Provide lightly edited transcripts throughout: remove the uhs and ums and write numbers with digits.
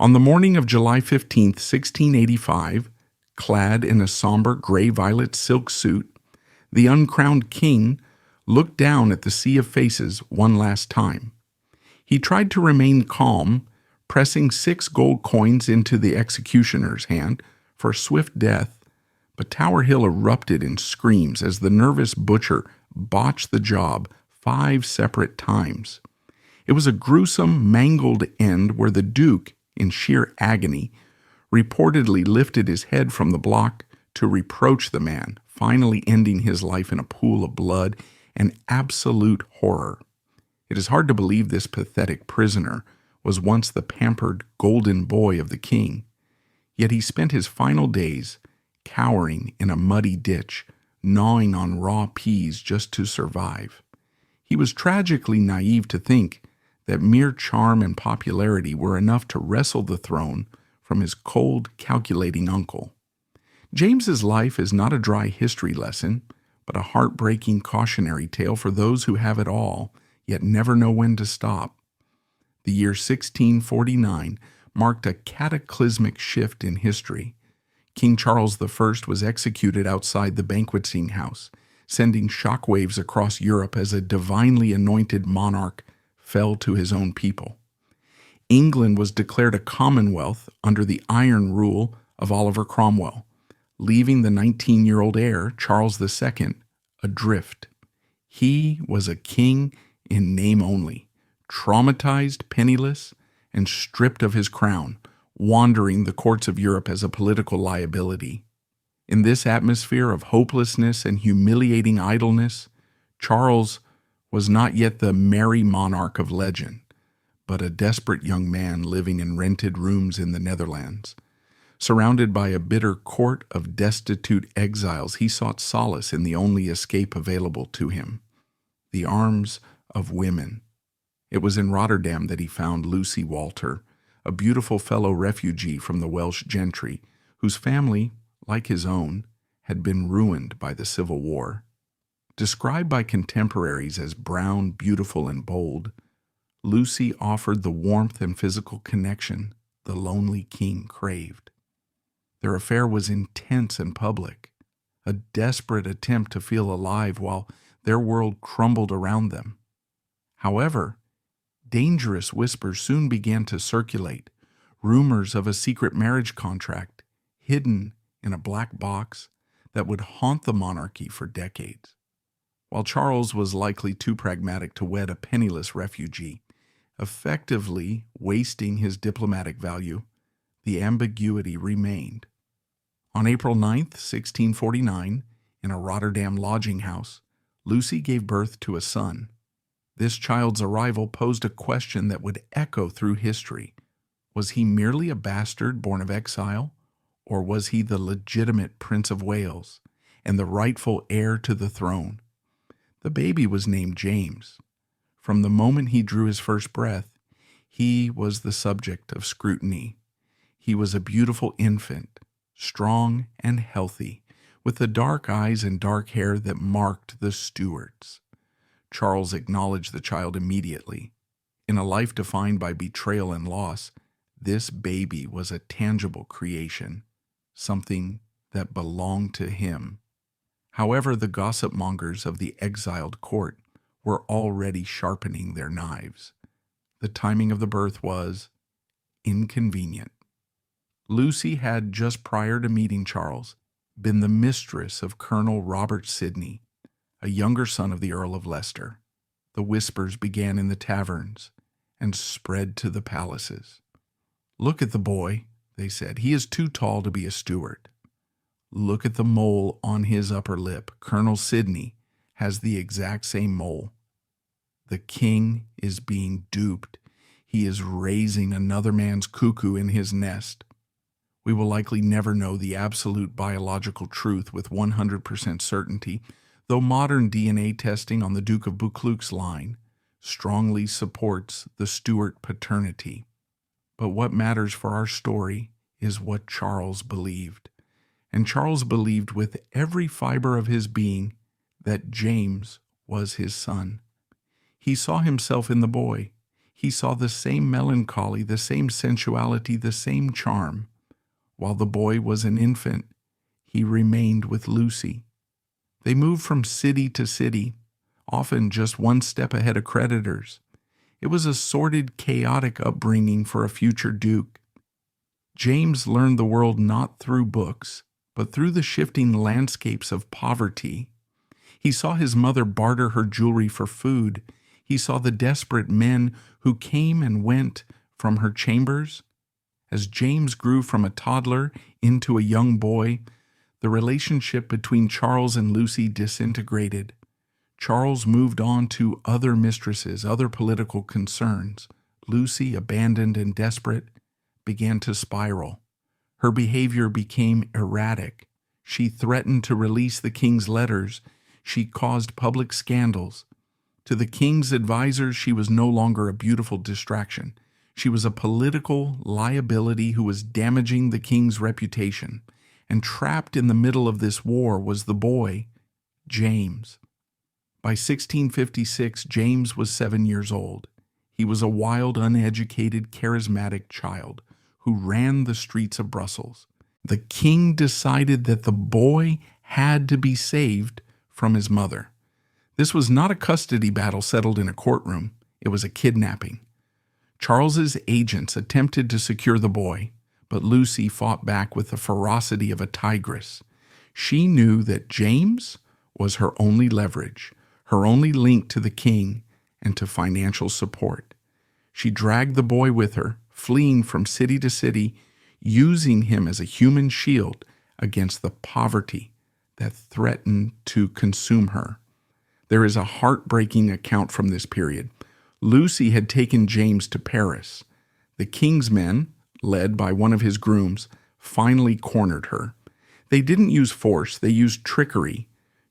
On the morning of July 15, 1685, clad in a somber gray-violet silk suit, the uncrowned king looked down at the sea of faces one last time. He tried to remain calm, pressing 6 gold coins into the executioner's hand for swift death, but Tower Hill erupted in screams as the nervous butcher botched the job 5 separate times. It was a gruesome, mangled end where the Duke, in sheer agony, reportedly lifted his head from the block to reproach the man, finally ending his life in a pool of blood and absolute horror. It is hard to believe this pathetic prisoner was once the pampered golden boy of the king, yet he spent his final days cowering in a muddy ditch, gnawing on raw peas just to survive. He was tragically naive to think that mere charm and popularity were enough to wrestle the throne from his cold, calculating uncle. James's life is not a dry history lesson, but a heartbreaking cautionary tale for those who have it all, yet never know when to stop. The year 1649 marked a cataclysmic shift in history. King Charles I was executed outside the banqueting house, sending shockwaves across Europe as a divinely anointed monarch fell to his own people. England was declared a commonwealth under the iron rule of Oliver Cromwell, leaving the 19-year-old heir, Charles II, adrift. He was a king in name only, traumatized, penniless, and stripped of his crown, wandering the courts of Europe as a political liability. In this atmosphere of hopelessness and humiliating idleness, Charles was not yet the merry monarch of legend, but a desperate young man living in rented rooms in the Netherlands. Surrounded by a bitter court of destitute exiles, he sought solace in the only escape available to him, the arms of women. It was in Rotterdam that he found Lucy Walter, a beautiful fellow refugee from the Welsh gentry, whose family, like his own, had been ruined by the Civil War. Described by contemporaries as brown, beautiful, and bold, Lucy offered the warmth and physical connection the lonely king craved. Their affair was intense and public, a desperate attempt to feel alive while their world crumbled around them. However, dangerous whispers soon began to circulate, rumors of a secret marriage contract hidden in a black box that would haunt the monarchy for decades. While Charles was likely too pragmatic to wed a penniless refugee, effectively wasting his diplomatic value, the ambiguity remained. On April 9, 1649, in a Rotterdam lodging house, Lucy gave birth to a son. This child's arrival posed a question that would echo through history. Was he merely a bastard born of exile, or was he the legitimate Prince of Wales and the rightful heir to the throne? The baby was named James. From the moment he drew his first breath, he was the subject of scrutiny. He was a beautiful infant, strong and healthy, with the dark eyes and dark hair that marked the Stuarts. Charles acknowledged the child immediately. In a life defined by betrayal and loss, this baby was a tangible creation, something that belonged to him. However, the gossip mongers of the exiled court were already sharpening their knives. The timing of the birth was inconvenient. Lucy had, just prior to meeting Charles, been the mistress of Colonel Robert Sidney, a younger son of the Earl of Leicester. The whispers began in the taverns and spread to the palaces. "Look at the boy," they said. "He is too tall to be a Stuart. Look at the mole on his upper lip. Colonel Sidney has the exact same mole. The king is being duped. He is raising another man's cuckoo in his nest." We will likely never know the absolute biological truth with 100% certainty, though modern DNA testing on the Duke of Buccleuch's line strongly supports the Stuart paternity. But what matters for our story is what Charles believed. And Charles believed with every fiber of his being that James was his son. He saw himself in the boy. He saw the same melancholy, the same sensuality, the same charm. While the boy was an infant, he remained with Lucy. They moved from city to city, often just one step ahead of creditors. It was a sordid, chaotic upbringing for a future duke. James learned the world not through books, but through the shifting landscapes of poverty. He saw his mother barter her jewelry for food. He saw the desperate men who came and went from her chambers. As James grew from a toddler into a young boy, the relationship between Charles and Lucy disintegrated. Charles moved on to other mistresses, other political concerns. Lucy, abandoned and desperate, began to spiral. Her behavior became erratic. She threatened to release the king's letters. She caused public scandals. To the king's advisors, she was no longer a beautiful distraction. She was a political liability who was damaging the king's reputation. And trapped in the middle of this war was the boy, James. By 1656, James was 7 years old. He was a wild, uneducated, charismatic child who ran the streets of Brussels. The king decided that the boy had to be saved from his mother. This was not a custody battle settled in a courtroom. It was a kidnapping. Charles's agents attempted to secure the boy, but Lucy fought back with the ferocity of a tigress. She knew that James was her only leverage, her only link to the king and to financial support. She dragged the boy with her, fleeing from city to city, using him as a human shield against the poverty that threatened to consume her. There is a heartbreaking account from this period. Lucy had taken James to Paris. The king's men, led by one of his grooms, finally cornered her. They didn't use force, they used trickery.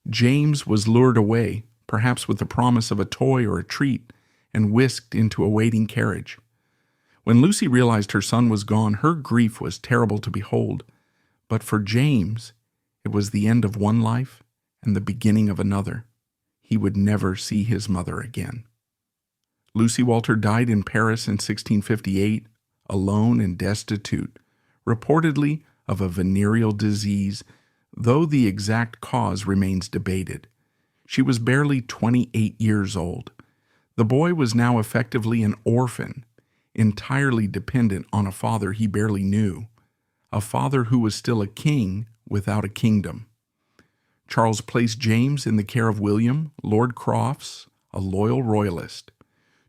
James was lured away, perhaps with the promise of a toy or a treat, and whisked into a waiting carriage. When Lucy realized her son was gone, her grief was terrible to behold. But for James, it was the end of one life and the beginning of another. He would never see his mother again. Lucy Walter died in Paris in 1658, alone and destitute, reportedly of a venereal disease, though the exact cause remains debated. She was barely 28 years old. The boy was now effectively an orphan, entirely dependent on a father he barely knew, a father who was still a king without a kingdom. Charles placed James in the care of William, Lord Crofts, a loyal royalist.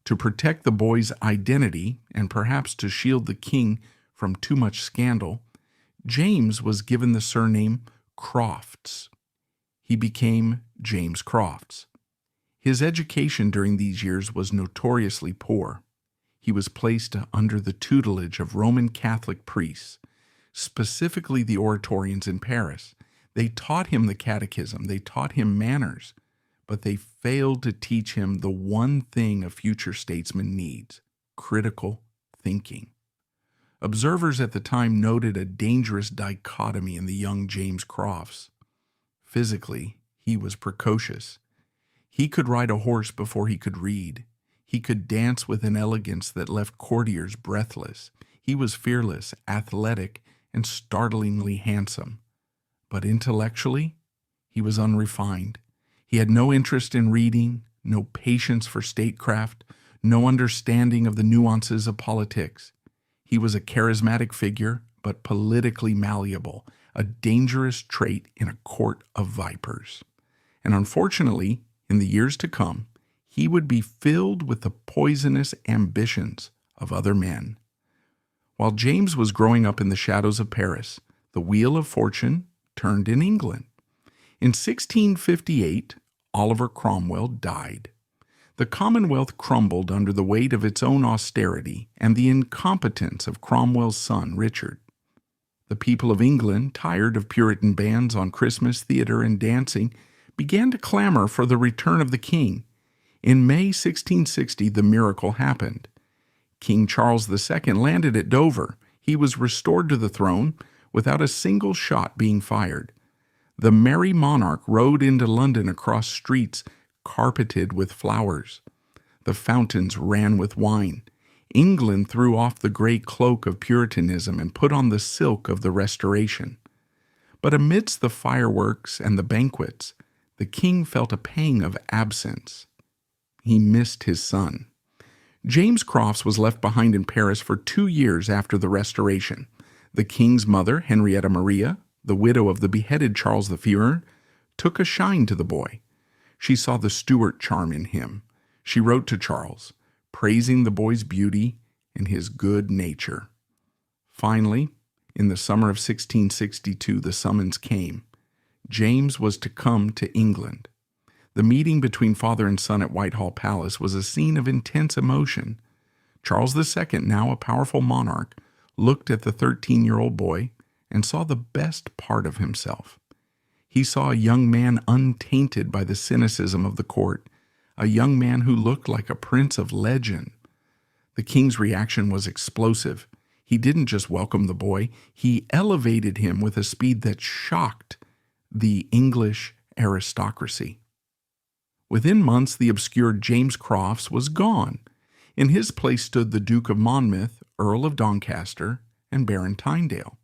To protect the boy's identity, and perhaps to shield the king from too much scandal, James was given the surname Crofts. He became James Crofts. His education during these years was notoriously poor. He was placed under the tutelage of Roman Catholic priests, specifically the Oratorians in Paris. They taught him the catechism, they taught him manners, but they failed to teach him the one thing a future statesman needs: critical thinking. Observers at the time noted a dangerous dichotomy in the young James Crofts. Physically, he was precocious. He could ride a horse before he could read. He could dance with an elegance that left courtiers breathless. He was fearless, athletic, and startlingly handsome. But intellectually, he was unrefined. He had no interest in reading, no patience for statecraft, no understanding of the nuances of politics. He was a charismatic figure, but politically malleable, a dangerous trait in a court of vipers. And unfortunately, in the years to come, he would be filled with the poisonous ambitions of other men. While James was growing up in the shadows of Paris, the wheel of fortune turned in England. In 1658, Oliver Cromwell died. The Commonwealth crumbled under the weight of its own austerity and the incompetence of Cromwell's son, Richard. The people of England, tired of Puritan bans on Christmas, theater, and dancing, began to clamor for the return of the king. In May 1660, the miracle happened. King Charles II landed at Dover. He was restored to the throne without a single shot being fired. The merry monarch rode into London across streets carpeted with flowers. The fountains ran with wine. England threw off the gray cloak of Puritanism and put on the silk of the Restoration. But amidst the fireworks and the banquets, the king felt a pang of absence. He missed his son. James Crofts was left behind in Paris for 2 years after the Restoration. The king's mother, Henrietta Maria, the widow of the beheaded Charles the Führer, took a shine to the boy. She saw the Stuart charm in him. She wrote to Charles, praising the boy's beauty and his good nature. Finally, in the summer of 1662, the summons came. James was to come to England. The meeting between father and son at Whitehall Palace was a scene of intense emotion. Charles II, now a powerful monarch, looked at the 13-year-old boy and saw the best part of himself. He saw a young man untainted by the cynicism of the court, a young man who looked like a prince of legend. The king's reaction was explosive. He didn't just welcome the boy, he elevated him with a speed that shocked the English aristocracy. Within months, the obscure James Crofts was gone. In his place stood the Duke of Monmouth, Earl of Doncaster, and Baron Tynedale.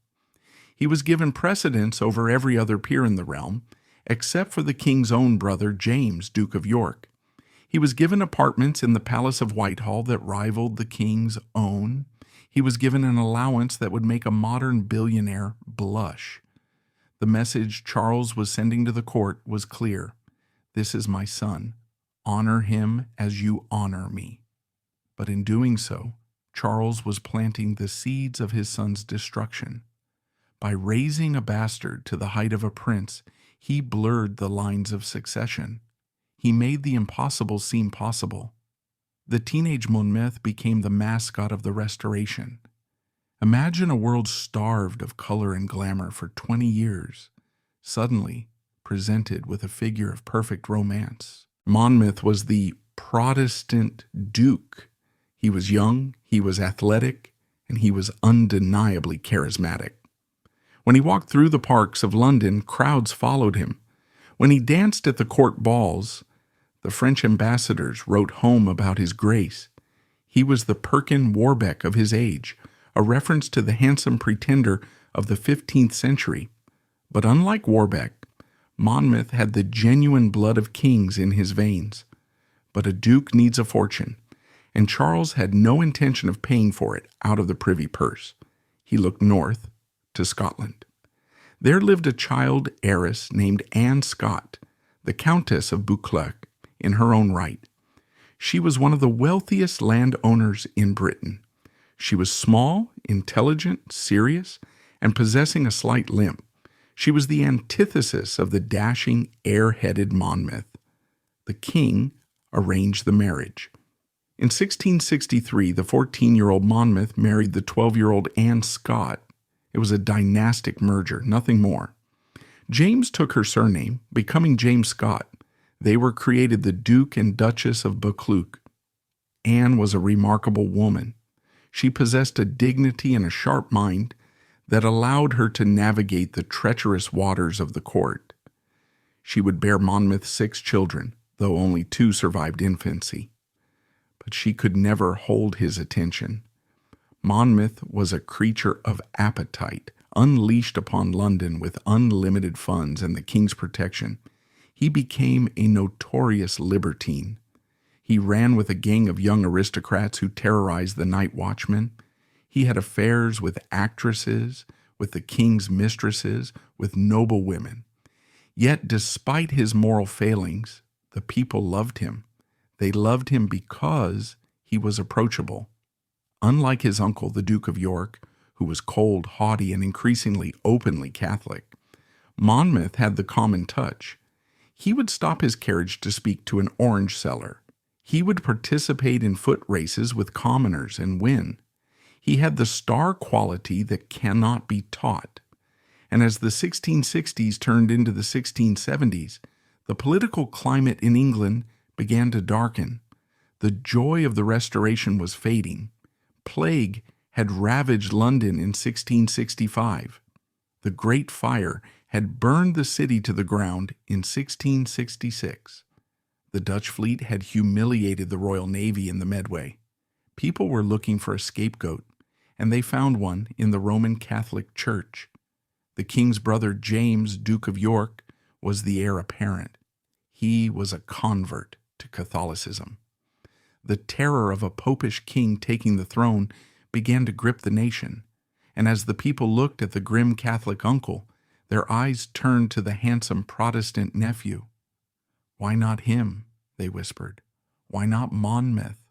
He was given precedence over every other peer in the realm, except for the king's own brother James, Duke of York. He was given apartments in the Palace of Whitehall that rivaled the king's own. He was given an allowance that would make a modern billionaire blush. The message Charles was sending to the court was clear. This is my son. Honor him as you honor me. But in doing so, Charles was planting the seeds of his son's destruction. By raising a bastard to the height of a prince, he blurred the lines of succession. He made the impossible seem possible. The teenage Monmouth became the mascot of the Restoration. Imagine a world starved of color and glamour for 20 years, suddenly presented with a figure of perfect romance. Monmouth was the Protestant duke. He was young, he was athletic, and he was undeniably charismatic. When he walked through the parks of London, crowds followed him. When he danced at the court balls, the French ambassadors wrote home about his grace. He was the Perkin Warbeck of his age, a reference to the handsome pretender of the 15th century. But unlike Warbeck, Monmouth had the genuine blood of kings in his veins. But a duke needs a fortune, and Charles had no intention of paying for it out of the privy purse. He looked north to Scotland. There lived a child heiress named Anne Scott, the Countess of Buccleuch, in her own right. She was one of the wealthiest landowners in Britain. She was small, intelligent, serious, and possessing a slight limp. She was the antithesis of the dashing, air-headed Monmouth. The king arranged the marriage. In 1663, the 14-year-old Monmouth married the 12-year-old Anne Scott. It was a dynastic merger, nothing more. James took her surname, becoming James Scott. They were created the Duke and Duchess of Buccleuch. Anne was a remarkable woman. She possessed a dignity and a sharp mind that allowed her to navigate the treacherous waters of the court. She would bear Monmouth 6 children, though only 2 survived infancy. But she could never hold his attention. Monmouth was a creature of appetite, unleashed upon London with unlimited funds and the king's protection. He became a notorious libertine. He ran with a gang of young aristocrats who terrorized the night watchmen. He had affairs with actresses, with the king's mistresses, with noble women. Yet, despite his moral failings, the people loved him. They loved him because he was approachable. Unlike his uncle, the Duke of York, who was cold, haughty, and increasingly openly Catholic, Monmouth had the common touch. He would stop his carriage to speak to an orange seller. He would participate in foot races with commoners and win. He had the star quality that cannot be taught. And as the 1660s turned into the 1670s, the political climate in England began to darken. The joy of the Restoration was fading. Plague had ravaged London in 1665. The Great Fire had burned the city to the ground in 1666. The Dutch fleet had humiliated the Royal Navy in the Medway. People were looking for a scapegoat, and they found one in the Roman Catholic Church. The king's brother James, Duke of York, was the heir apparent. He was a convert to Catholicism. The terror of a popish king taking the throne began to grip the nation, and as the people looked at the grim Catholic uncle, their eyes turned to the handsome Protestant nephew. "Why not him?" they whispered. "Why not Monmouth?"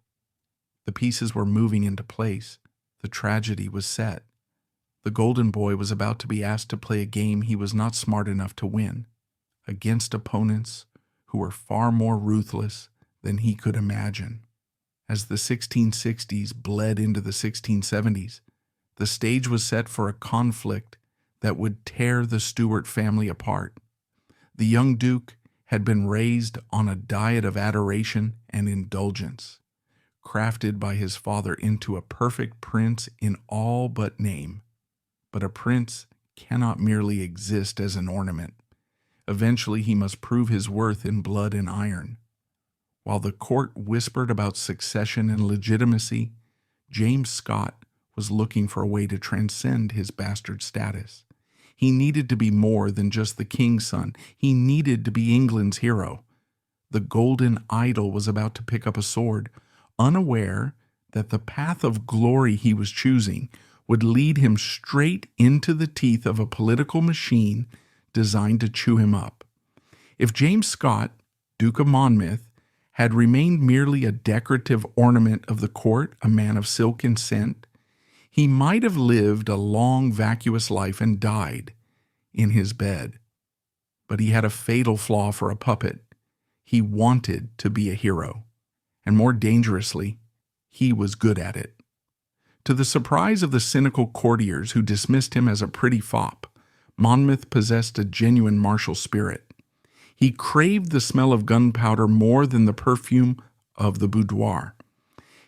The pieces were moving into place. The tragedy was set. The golden boy was about to be asked to play a game he was not smart enough to win, against opponents who were far more ruthless than he could imagine. As the 1660s bled into the 1670s, the stage was set for a conflict that would tear the Stuart family apart. The young duke had been raised on a diet of adoration and indulgence, crafted by his father into a perfect prince in all but name. But a prince cannot merely exist as an ornament. Eventually he must prove his worth in blood and iron. While the court whispered about succession and legitimacy, James Scott was looking for a way to transcend his bastard status. He needed to be more than just the king's son. He needed to be England's hero. The golden idol was about to pick up a sword, unaware that the path of glory he was choosing would lead him straight into the teeth of a political machine designed to chew him up. If James Scott, Duke of Monmouth, had remained merely a decorative ornament of the court, a man of silk and scent, he might have lived a long, vacuous life and died in his bed. But he had a fatal flaw for a puppet. He wanted to be a hero, and more dangerously, he was good at it. To the surprise of the cynical courtiers who dismissed him as a pretty fop, Monmouth possessed a genuine martial spirit. He craved the smell of gunpowder more than the perfume of the boudoir.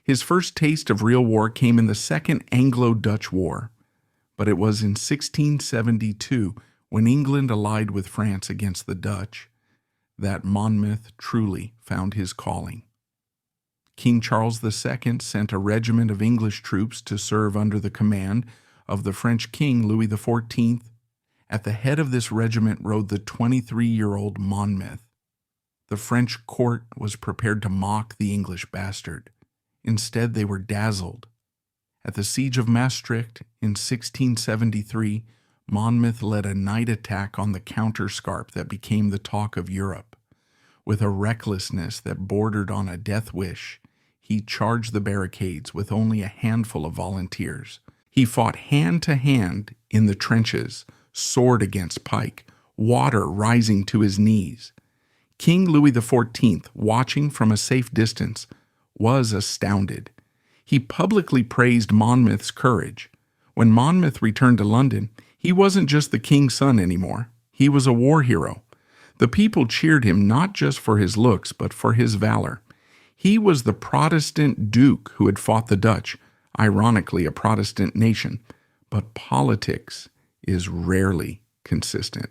His first taste of real war came in the Second Anglo-Dutch War, but it was in 1672, when England allied with France against the Dutch, that Monmouth truly found his calling. King Charles II sent a regiment of English troops to serve under the command of the French King Louis XIV. At the head of this regiment rode the 23-year-old Monmouth. The French court was prepared to mock the English bastard. Instead, they were dazzled. At the Siege of Maastricht in 1673, Monmouth led a night attack on the counterscarp that became the talk of Europe. With a recklessness that bordered on a death wish, he charged the barricades with only a handful of volunteers. He fought hand to hand in the trenches, sword against pike, water rising to his knees. King Louis XIV, watching from a safe distance, was astounded. He publicly praised Monmouth's courage. When Monmouth returned to London, he wasn't just the king's son anymore. He was a war hero. The people cheered him not just for his looks, but for his valor. He was the Protestant duke who had fought the Dutch, ironically a Protestant nation. But politics is rarely consistent.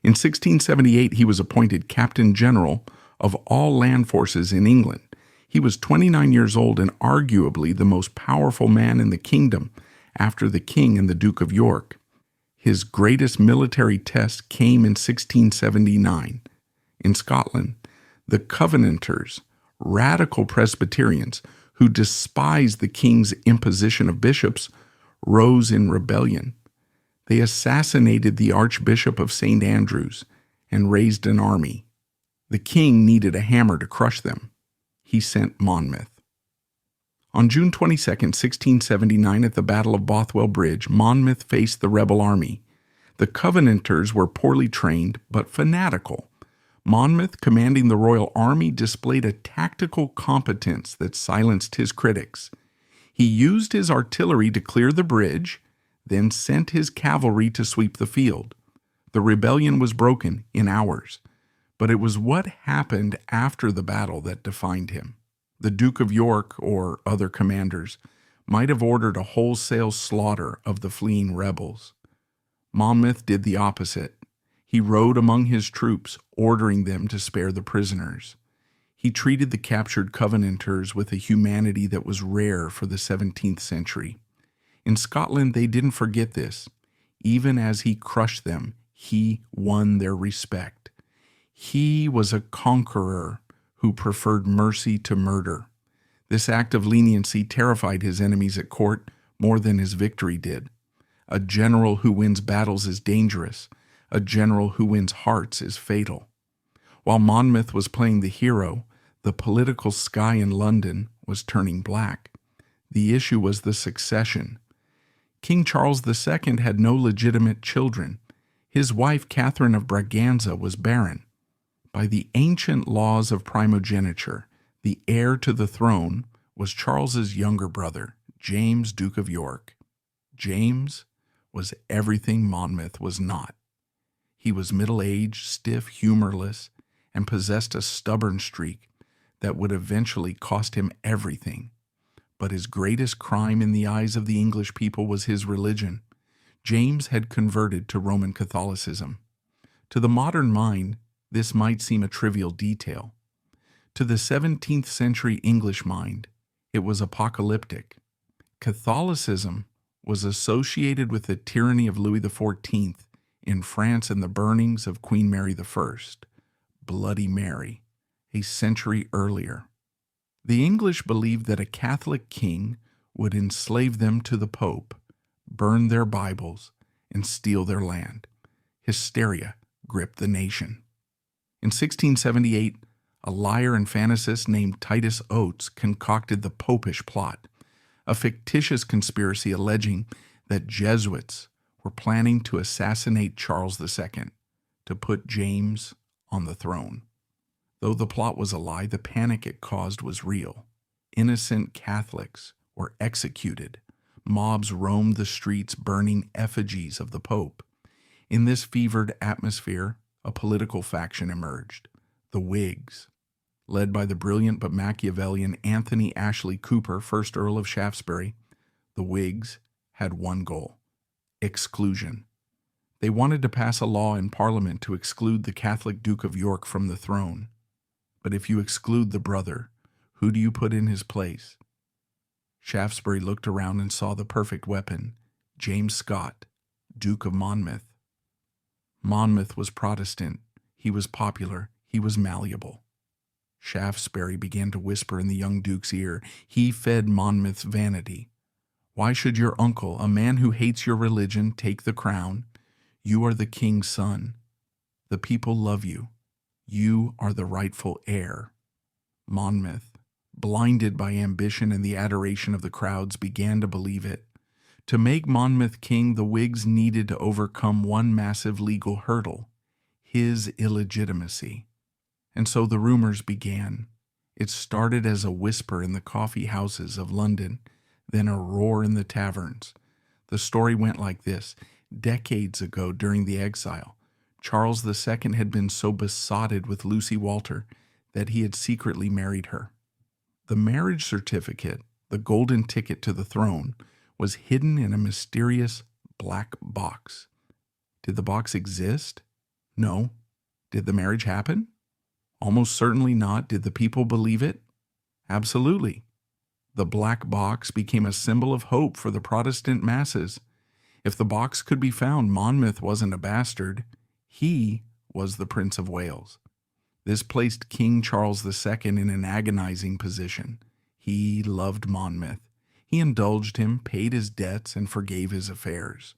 In 1678, he was appointed Captain General of all land forces in England. He was 29 years old and arguably the most powerful man in the kingdom after the king and the Duke of York. His greatest military test came in 1679. In Scotland, the Covenanters, radical Presbyterians who despised the king's imposition of bishops, rose in rebellion. They assassinated the Archbishop of St. Andrews and raised an army. The king needed a hammer to crush them. He sent Monmouth. On June 22, 1679, at the Battle of Bothwell Bridge, Monmouth faced the rebel army. The Covenanters were poorly trained but fanatical. Monmouth, commanding the royal army, displayed a tactical competence that silenced his critics. He used his artillery to clear the bridge, then sent his cavalry to sweep the field. The rebellion was broken in hours, but it was what happened after the battle that defined him. The Duke of York, or other commanders, might have ordered a wholesale slaughter of the fleeing rebels. Monmouth did the opposite. He rode among his troops, ordering them to spare the prisoners. He treated the captured Covenanters with a humanity that was rare for the 17th century. In Scotland, they didn't forget this. Even as he crushed them, he won their respect. He was a conqueror who preferred mercy to murder. This act of leniency terrified his enemies at court more than his victory did. A general who wins battles is dangerous. A general who wins hearts is fatal. While Monmouth was playing the hero, the political sky in London was turning black. The issue was the succession. King Charles II had no legitimate children. His wife, Catherine of Braganza, was barren. By the ancient laws of primogeniture, the heir to the throne was Charles's younger brother, James, Duke of York. James was everything Monmouth was not. He was middle-aged, stiff, humorless, and possessed a stubborn streak that would eventually cost him everything. But his greatest crime in the eyes of the English people was his religion. James had converted to Roman Catholicism. To the modern mind, this might seem a trivial detail. To the 17th century English mind, it was apocalyptic. Catholicism was associated with the tyranny of Louis XIV in France and the burnings of Queen Mary I, Bloody Mary, a century earlier. The English believed that a Catholic king would enslave them to the Pope, burn their Bibles, and steal their land. Hysteria gripped the nation. In 1678, a liar and fantasist named Titus Oates concocted the Popish plot, a fictitious conspiracy alleging that Jesuits were planning to assassinate Charles II to put James on the throne. Though the plot was a lie, the panic it caused was real. Innocent Catholics were executed. Mobs roamed the streets burning effigies of the Pope. In this fevered atmosphere, a political faction emerged, the Whigs. Led by the brilliant but Machiavellian Anthony Ashley Cooper, 1st Earl of Shaftesbury, the Whigs had one goal: exclusion. They wanted to pass a law in Parliament to exclude the Catholic Duke of York from the throne. But if you exclude the brother, who do you put in his place? Shaftesbury looked around and saw the perfect weapon: James Scott, Duke of Monmouth. Monmouth was Protestant. He was popular. He was malleable. Shaftesbury began to whisper in the young duke's ear. He fed Monmouth's vanity. Why should your uncle, a man who hates your religion, take the crown? You are the king's son. The people love you. You are the rightful heir. Monmouth, blinded by ambition and the adoration of the crowds, began to believe it. To make Monmouth king, the Whigs needed to overcome one massive legal hurdle: his illegitimacy. And so the rumors began. It started as a whisper in the coffee houses of London, then a roar in the taverns. The story went like this. Decades ago, during the Exile, Charles II had been so besotted with Lucy Walter that he had secretly married her. The marriage certificate, the golden ticket to the throne, was hidden in a mysterious black box. Did the box exist? No. Did the marriage happen? Almost certainly not. Did the people believe it? Absolutely. The black box became a symbol of hope for the Protestant masses. If the box could be found, Monmouth wasn't a bastard. He was the Prince of Wales. This placed King Charles II in an agonizing position. He loved Monmouth. He indulged him, paid his debts, and forgave his affairs.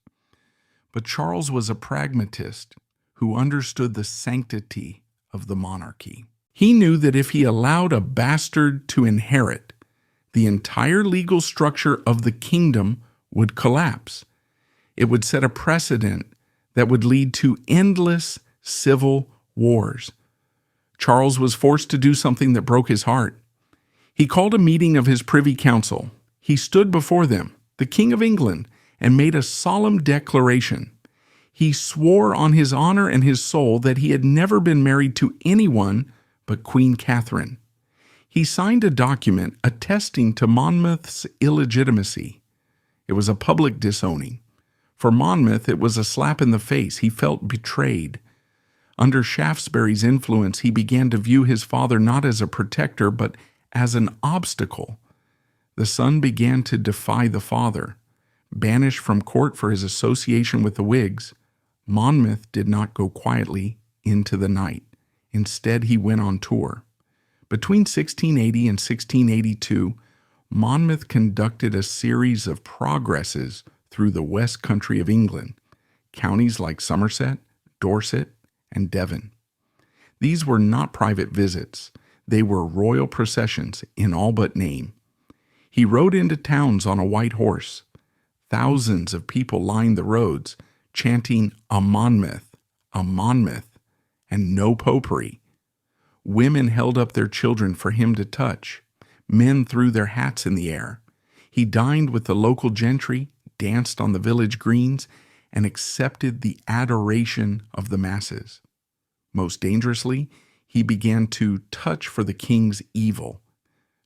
But Charles was a pragmatist who understood the sanctity of the monarchy. He knew that if he allowed a bastard to inherit, the entire legal structure of the kingdom would collapse. It would set a precedent that would lead to endless civil wars. Charles was forced to do something that broke his heart. He called a meeting of his Privy Council. He stood before them, the King of England, and made a solemn declaration. He swore on his honor and his soul that he had never been married to anyone but Queen Catherine. He signed a document attesting to Monmouth's illegitimacy. It was a public disowning. For Monmouth, it was a slap in the face. He felt betrayed. Under Shaftesbury's influence, he began to view his father not as a protector, but as an obstacle. The son began to defy the father. Banished from court for his association with the Whigs, Monmouth did not go quietly into the night. Instead, he went on tour. Between 1680 and 1682, Monmouth conducted a series of progresses through the west country of England, counties like Somerset, Dorset, and Devon. These were not private visits. They were royal processions in all but name. He rode into towns on a white horse. Thousands of people lined the roads, chanting a Monmouth, and no popery. Women held up their children for him to touch. Men threw their hats in the air. He dined with the local gentry, danced on the village greens, and accepted the adoration of the masses. Most dangerously, he began to touch for the king's evil.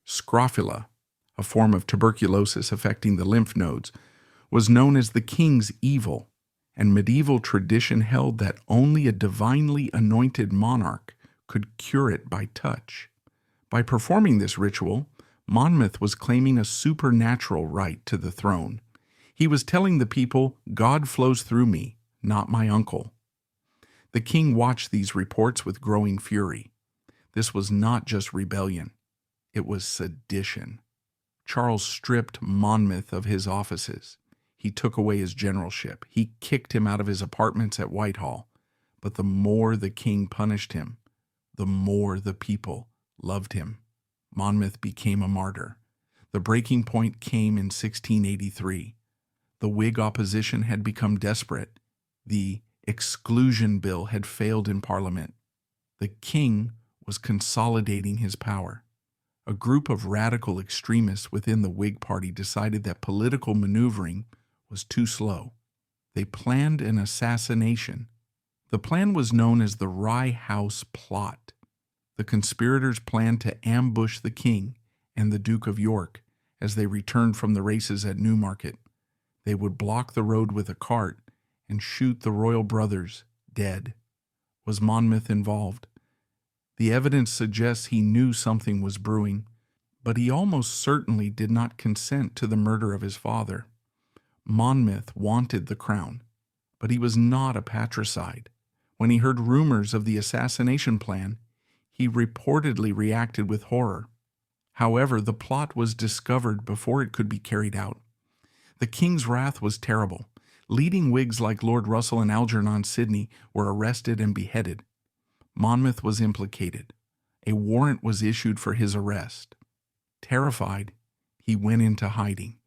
Scrofula, a form of tuberculosis affecting the lymph nodes, was known as the king's evil, and medieval tradition held that only a divinely anointed monarch could cure it by touch. By performing this ritual, Monmouth was claiming a supernatural right to the throne. He was telling the people, God flows through me, not my uncle. The king watched these reports with growing fury. This was not just rebellion. It was sedition. Charles stripped Monmouth of his offices. He took away his generalship. He kicked him out of his apartments at Whitehall. But the more the king punished him, the more the people loved him. Monmouth became a martyr. The breaking point came in 1683. The Whig opposition had become desperate. The Exclusion Bill had failed in Parliament. The king was consolidating his power. A group of radical extremists within the Whig Party decided that political maneuvering was too slow. They planned an assassination. The plan was known as the Rye House Plot. The conspirators planned to ambush the king and the Duke of York as they returned from the races at Newmarket. They would block the road with a cart and shoot the royal brothers dead. Was Monmouth involved? The evidence suggests he knew something was brewing, but he almost certainly did not consent to the murder of his father. Monmouth wanted the crown, but he was not a patricide. When he heard rumors of the assassination plan, he reportedly reacted with horror. However, the plot was discovered before it could be carried out. The king's wrath was terrible. Leading Whigs like Lord Russell and Algernon Sidney were arrested and beheaded. Monmouth was implicated. A warrant was issued for his arrest. Terrified, he went into hiding.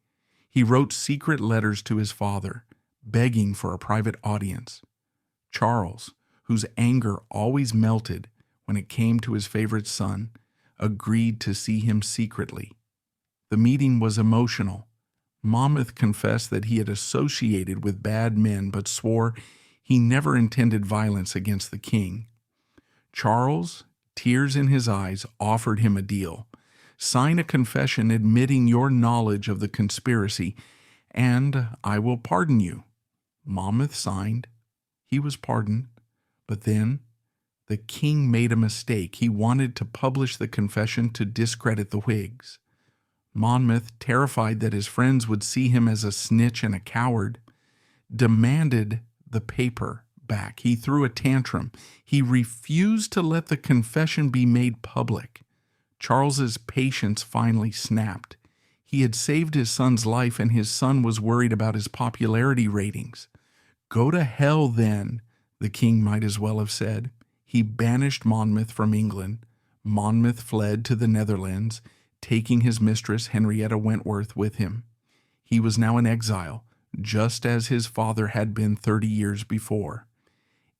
He wrote secret letters to his father, begging for a private audience. Charles, whose anger always melted when it came to his favorite son, agreed to see him secretly. The meeting was emotional. Monmouth confessed that he had associated with bad men, but swore he never intended violence against the king. Charles, tears in his eyes, offered him a deal. Sign a confession admitting your knowledge of the conspiracy, and I will pardon you. Monmouth signed. He was pardoned. But then the king made a mistake. He wanted to publish the confession to discredit the Whigs. Monmouth, terrified that his friends would see him as a snitch and a coward, demanded the paper back. He threw a tantrum. He refused to let the confession be made public. Charles's patience finally snapped. He had saved his son's life, and his son was worried about his popularity ratings. Go to hell, then, the king might as well have said. He banished Monmouth from England. Monmouth fled to the Netherlands, taking his mistress Henrietta Wentworth with him. He was now in exile, just as his father had been 30 years before.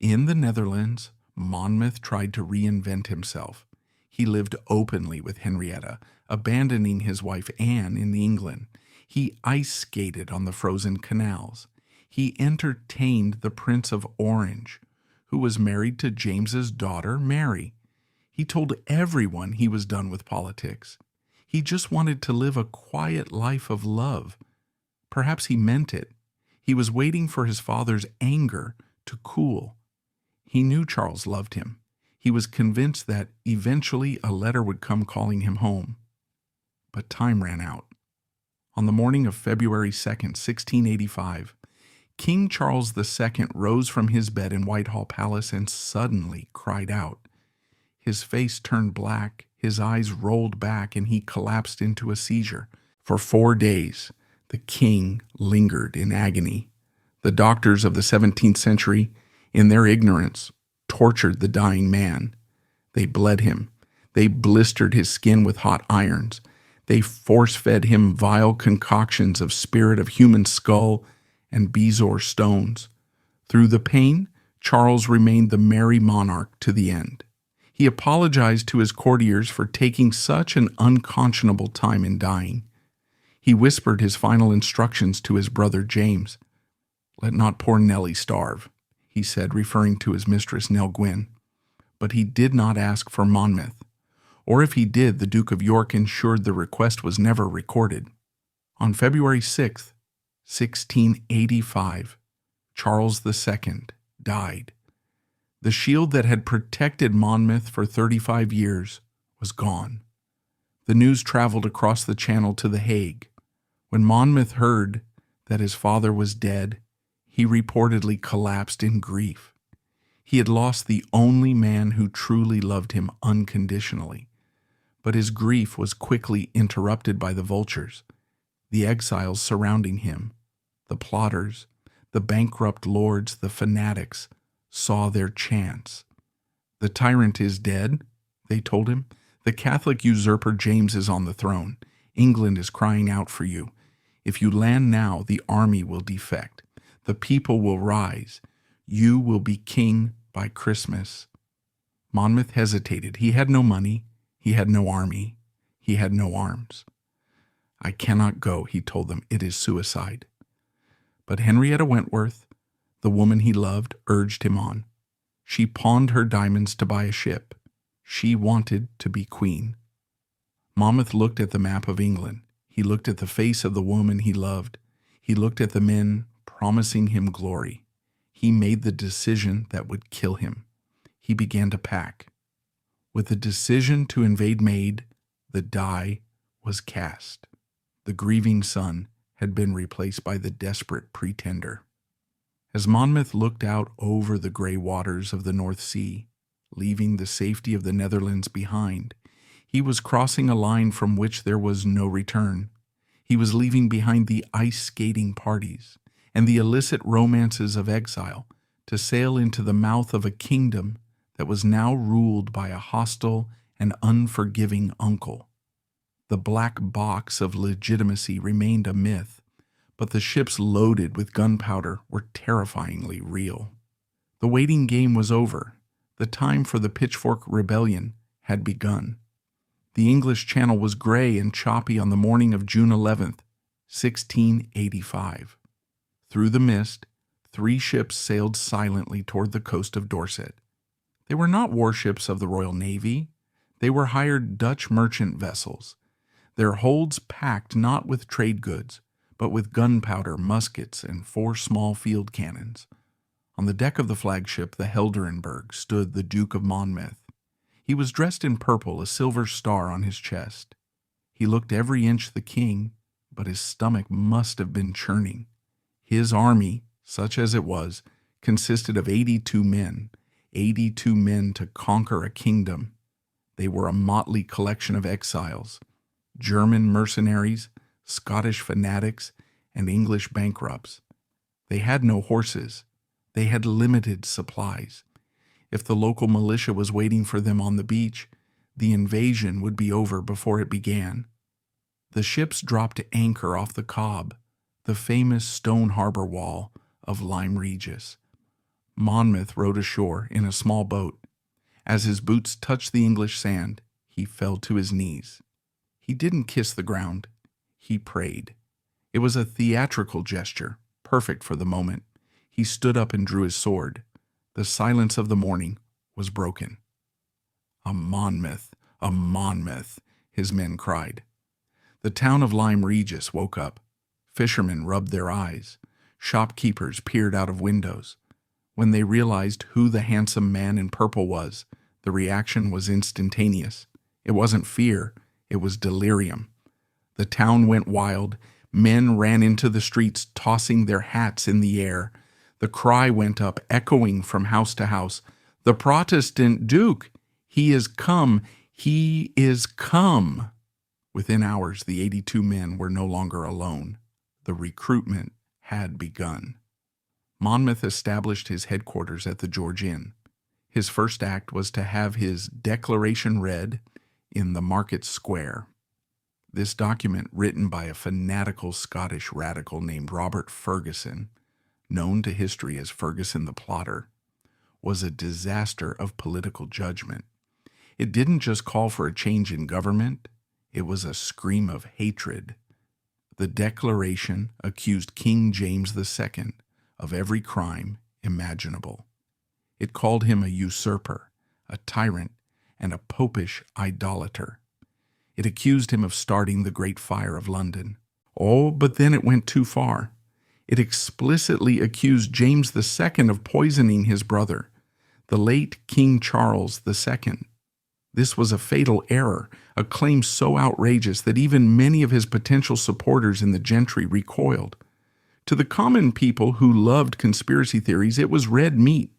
In the Netherlands, Monmouth tried to reinvent himself. He lived openly with Henrietta, abandoning his wife Anne in England. He ice skated on the frozen canals. He entertained the Prince of Orange, who was married to James's daughter, Mary. He told everyone he was done with politics. He just wanted to live a quiet life of love. Perhaps he meant it. He was waiting for his father's anger to cool. He knew Charles loved him. He was convinced that eventually a letter would come calling him home. But time ran out. On the morning of February 2nd, 1685, King Charles II rose from his bed in Whitehall Palace and suddenly cried out. His face turned black, his eyes rolled back, and he collapsed into a seizure. For 4 days, the king lingered in agony. The doctors of the 17th century, in their ignorance, tortured the dying man. They bled him. They blistered his skin with hot irons. They force-fed him vile concoctions of spirit of human skull and bezoar stones. Through the pain, Charles remained the merry monarch to the end. He apologized to his courtiers for taking such an unconscionable time in dying. He whispered his final instructions to his brother James. "Let not poor Nellie starve," he said, referring to his mistress Nell Gwyn. But he did not ask for Monmouth, or if he did, the Duke of York ensured the request was never recorded. On February 6, 1685, Charles II died. The shield that had protected Monmouth for 35 years was gone. The news traveled across the Channel to The Hague. When Monmouth heard that his father was dead, he reportedly collapsed in grief. He had lost the only man who truly loved him unconditionally. But his grief was quickly interrupted by the vultures, the exiles surrounding him. The plotters, the bankrupt lords, the fanatics saw their chance. "The tyrant is dead," they told him. "The Catholic usurper James is on the throne. England is crying out for you. If you land now, the army will defect. The people will rise. You will be king by Christmas." Monmouth hesitated. He had no money. He had no army. He had no arms. "I cannot go," he told them. "It is suicide." But Henrietta Wentworth, the woman he loved, urged him on. She pawned her diamonds to buy a ship. She wanted to be queen. Monmouth looked at the map of England. He looked at the face of the woman he loved. He looked at the men promising him glory. He made the decision that would kill him. He began to pack. With the decision to invade made, the die was cast. The grieving son had been replaced by the desperate pretender. As Monmouth looked out over the gray waters of the North Sea, leaving the safety of the Netherlands behind, he was crossing a line from which there was no return. He was leaving behind the ice-skating parties and the illicit romances of exile to sail into the mouth of a kingdom that was now ruled by a hostile and unforgiving uncle. The black box of legitimacy remained a myth, but the ships loaded with gunpowder were terrifyingly real. The waiting game was over. The time for the Pitchfork Rebellion had begun. The English Channel was gray and choppy on the morning of June 11th, 1685. Through the mist, 3 ships sailed silently toward the coast of Dorset. They were not warships of the Royal Navy. They were hired Dutch merchant vessels, their holds packed not with trade goods, but with gunpowder, muskets, and 4 small field cannons. On the deck of the flagship, the Helderenberg, stood the Duke of Monmouth. He was dressed in purple, a silver star on his chest. He looked every inch the king, but his stomach must have been churning. His army, such as it was, consisted of 82 men, 82 men to conquer a kingdom. They were a motley collection of exiles, German mercenaries, Scottish fanatics, and English bankrupts. They had no horses. They had limited supplies. If the local militia was waiting for them on the beach, the invasion would be over before it began. The ships dropped anchor off the Cobb, the famous stone harbor wall of Lyme Regis. Monmouth rowed ashore in a small boat. As his boots touched the English sand, he fell to his knees. He didn't kiss the ground. He prayed. It was a theatrical gesture, perfect for the moment. He stood up and drew his sword. The silence of the morning was broken. "A Monmouth, a Monmouth," his men cried. The town of Lyme Regis woke up. Fishermen rubbed their eyes. Shopkeepers peered out of windows. When they realized who the handsome man in purple was, the reaction was instantaneous. It wasn't fear, it was delirium. The town went wild. Men ran into the streets, tossing their hats in the air. The cry went up, echoing from house to house. "The Protestant Duke! He is come! He is come!" Within hours, the 82 men were no longer alone. The recruitment had begun. Monmouth established his headquarters at the George Inn. His first act was to have his declaration read in the market square. This document, written by a fanatical Scottish radical named Robert Ferguson, known to history as Ferguson the Plotter, was a disaster of political judgment. It didn't just call for a change in government, it was a scream of hatred. The declaration accused King James II of every crime imaginable. It called him a usurper, a tyrant, and a popish idolater. It accused him of starting the Great Fire of London. Oh, but then it went too far. It explicitly accused James II of poisoning his brother, the late King Charles II. This was a fatal error, a claim so outrageous that even many of his potential supporters in the gentry recoiled. To the common people who loved conspiracy theories, it was red meat.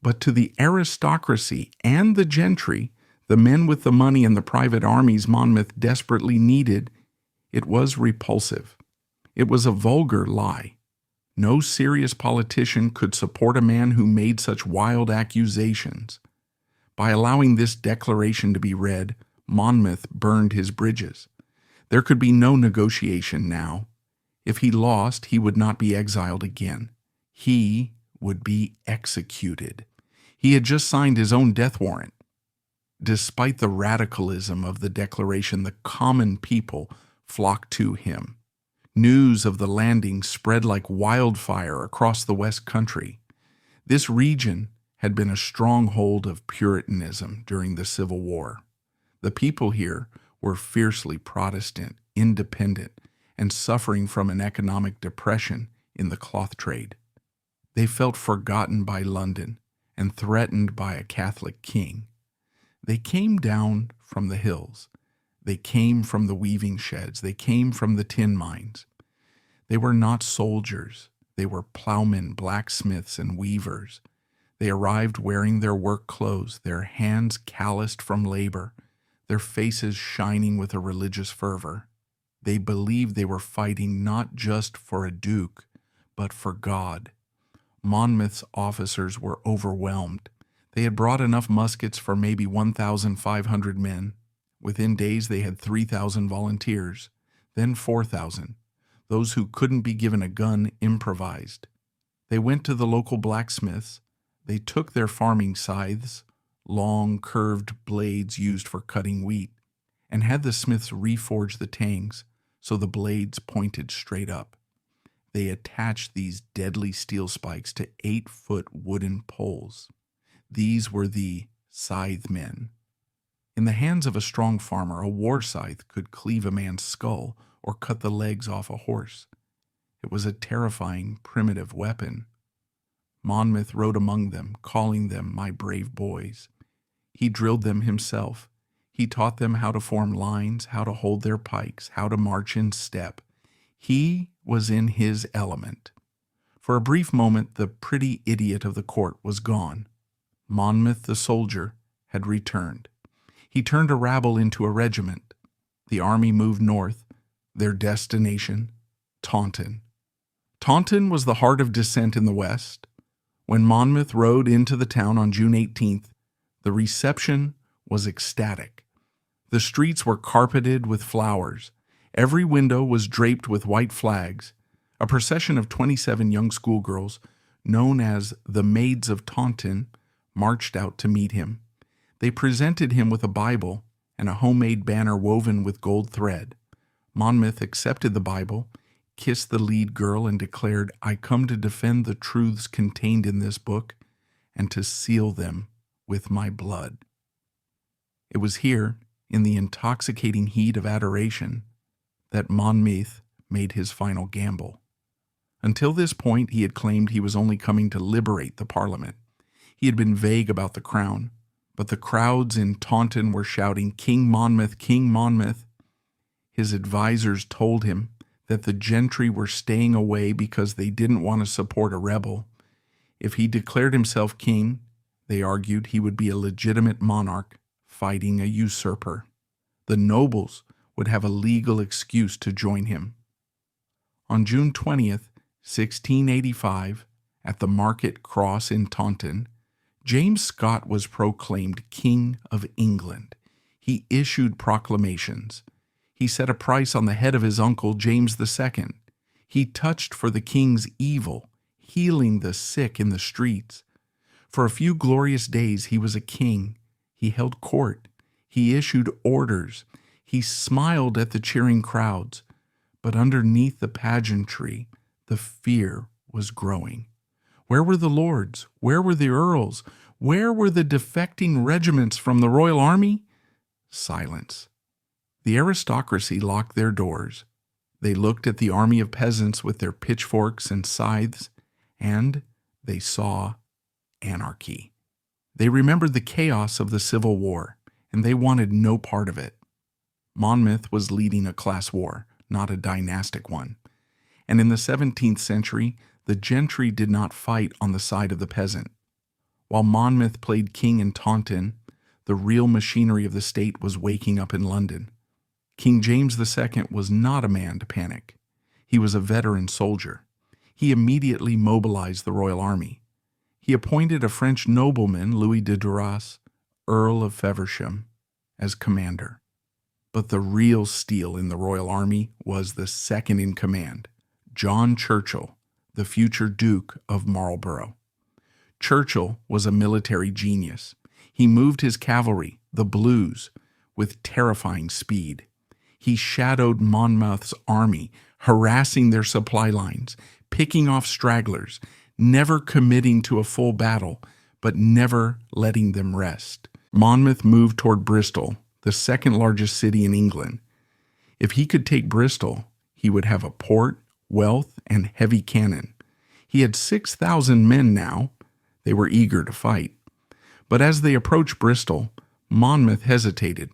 But to the aristocracy and the gentry, the men with the money and the private armies Monmouth desperately needed, it was repulsive. It was a vulgar lie. No serious politician could support a man who made such wild accusations. By allowing this declaration to be read, Monmouth burned his bridges. There could be no negotiation now. If he lost, he would not be exiled again. He would be executed. He had just signed his own death warrant. Despite the radicalism of the declaration, the common people flocked to him. News of the landing spread like wildfire across the West Country. This region had been a stronghold of Puritanism during the Civil War. The people here were fiercely Protestant, independent, and suffering from an economic depression in the cloth trade. They felt forgotten by London and threatened by a Catholic king. They came down from the hills. They came from the weaving sheds. They came from the tin mines. They were not soldiers. They were plowmen, blacksmiths, and weavers. They arrived wearing their work clothes, their hands calloused from labor, their faces shining with a religious fervor. They believed they were fighting not just for a duke, but for God. Monmouth's officers were overwhelmed. They had brought enough muskets for maybe 1,500 men. Within days they had 3,000 volunteers, then 4,000. Those who couldn't be given a gun improvised. They went to the local blacksmiths. They took their farming scythes, long curved blades used for cutting wheat, and had the smiths reforge the tangs so the blades pointed straight up. They attached these deadly steel spikes to 8-foot wooden poles. These were the scythemen. In the hands of a strong farmer, a war scythe could cleave a man's skull or cut the legs off a horse. It was a terrifying, primitive weapon. Monmouth rode among them, calling them my brave boys. He drilled them himself. He taught them how to form lines, how to hold their pikes, how to march in step. He was in his element. For a brief moment, the pretty idiot of the court was gone. Monmouth, the soldier, had returned. He turned a rabble into a regiment. The army moved north, their destination, Taunton. Taunton was the heart of dissent in the West. When Monmouth rode into the town on June 18th, the reception was ecstatic. The streets were carpeted with flowers. Every window was draped with white flags. A procession of 27 young schoolgirls, known as the Maids of Taunton, marched out to meet him. They presented him with a Bible and a homemade banner woven with gold thread. Monmouth accepted the Bible, kissed the lead girl, and declared, "I come to defend the truths contained in this book and to seal them with my blood." It was here, in the intoxicating heat of adoration, that Monmouth made his final gamble. Until this point, he had claimed he was only coming to liberate the Parliament. He had been vague about the crown, but the crowds in Taunton were shouting, "King Monmouth, King Monmouth." His advisors told him that the gentry were staying away because they didn't want to support a rebel. If he declared himself king, they argued he would be a legitimate monarch fighting a usurper. The nobles would have a legal excuse to join him. On June 20th, 1685, at the Market Cross in Taunton, James Scott was proclaimed King of England. He issued proclamations. He set a price on the head of his uncle, James II. He touched for the king's evil, healing the sick in the streets. For a few glorious days he was a king. He held court. He issued orders. He smiled at the cheering crowds. But underneath the pageantry, the fear was growing. Where were the lords? Where were the earls? Where were the defecting regiments from the royal army? Silence. The aristocracy locked their doors. They looked at the army of peasants with their pitchforks and scythes, and they saw anarchy. They remembered the chaos of the Civil War, and they wanted no part of it. Monmouth was leading a class war, not a dynastic one. And in the 17th century, the gentry did not fight on the side of the peasant. While Monmouth played king in Taunton, the real machinery of the state was waking up in London. King James II was not a man to panic. He was a veteran soldier. He immediately mobilized the royal army. He appointed a French nobleman, Louis de Duras, Earl of Feversham, as commander. But the real steel in the royal army was the second in command, John Churchill, the future Duke of Marlborough. Churchill was a military genius. He moved his cavalry, the Blues, with terrifying speed. He shadowed Monmouth's army, harassing their supply lines, picking off stragglers, never committing to a full battle, but never letting them rest. Monmouth moved toward Bristol, the second largest city in England. If he could take Bristol, he would have a port, wealth, and heavy cannon. He had 6,000 men now. They were eager to fight. But as they approached Bristol, Monmouth hesitated.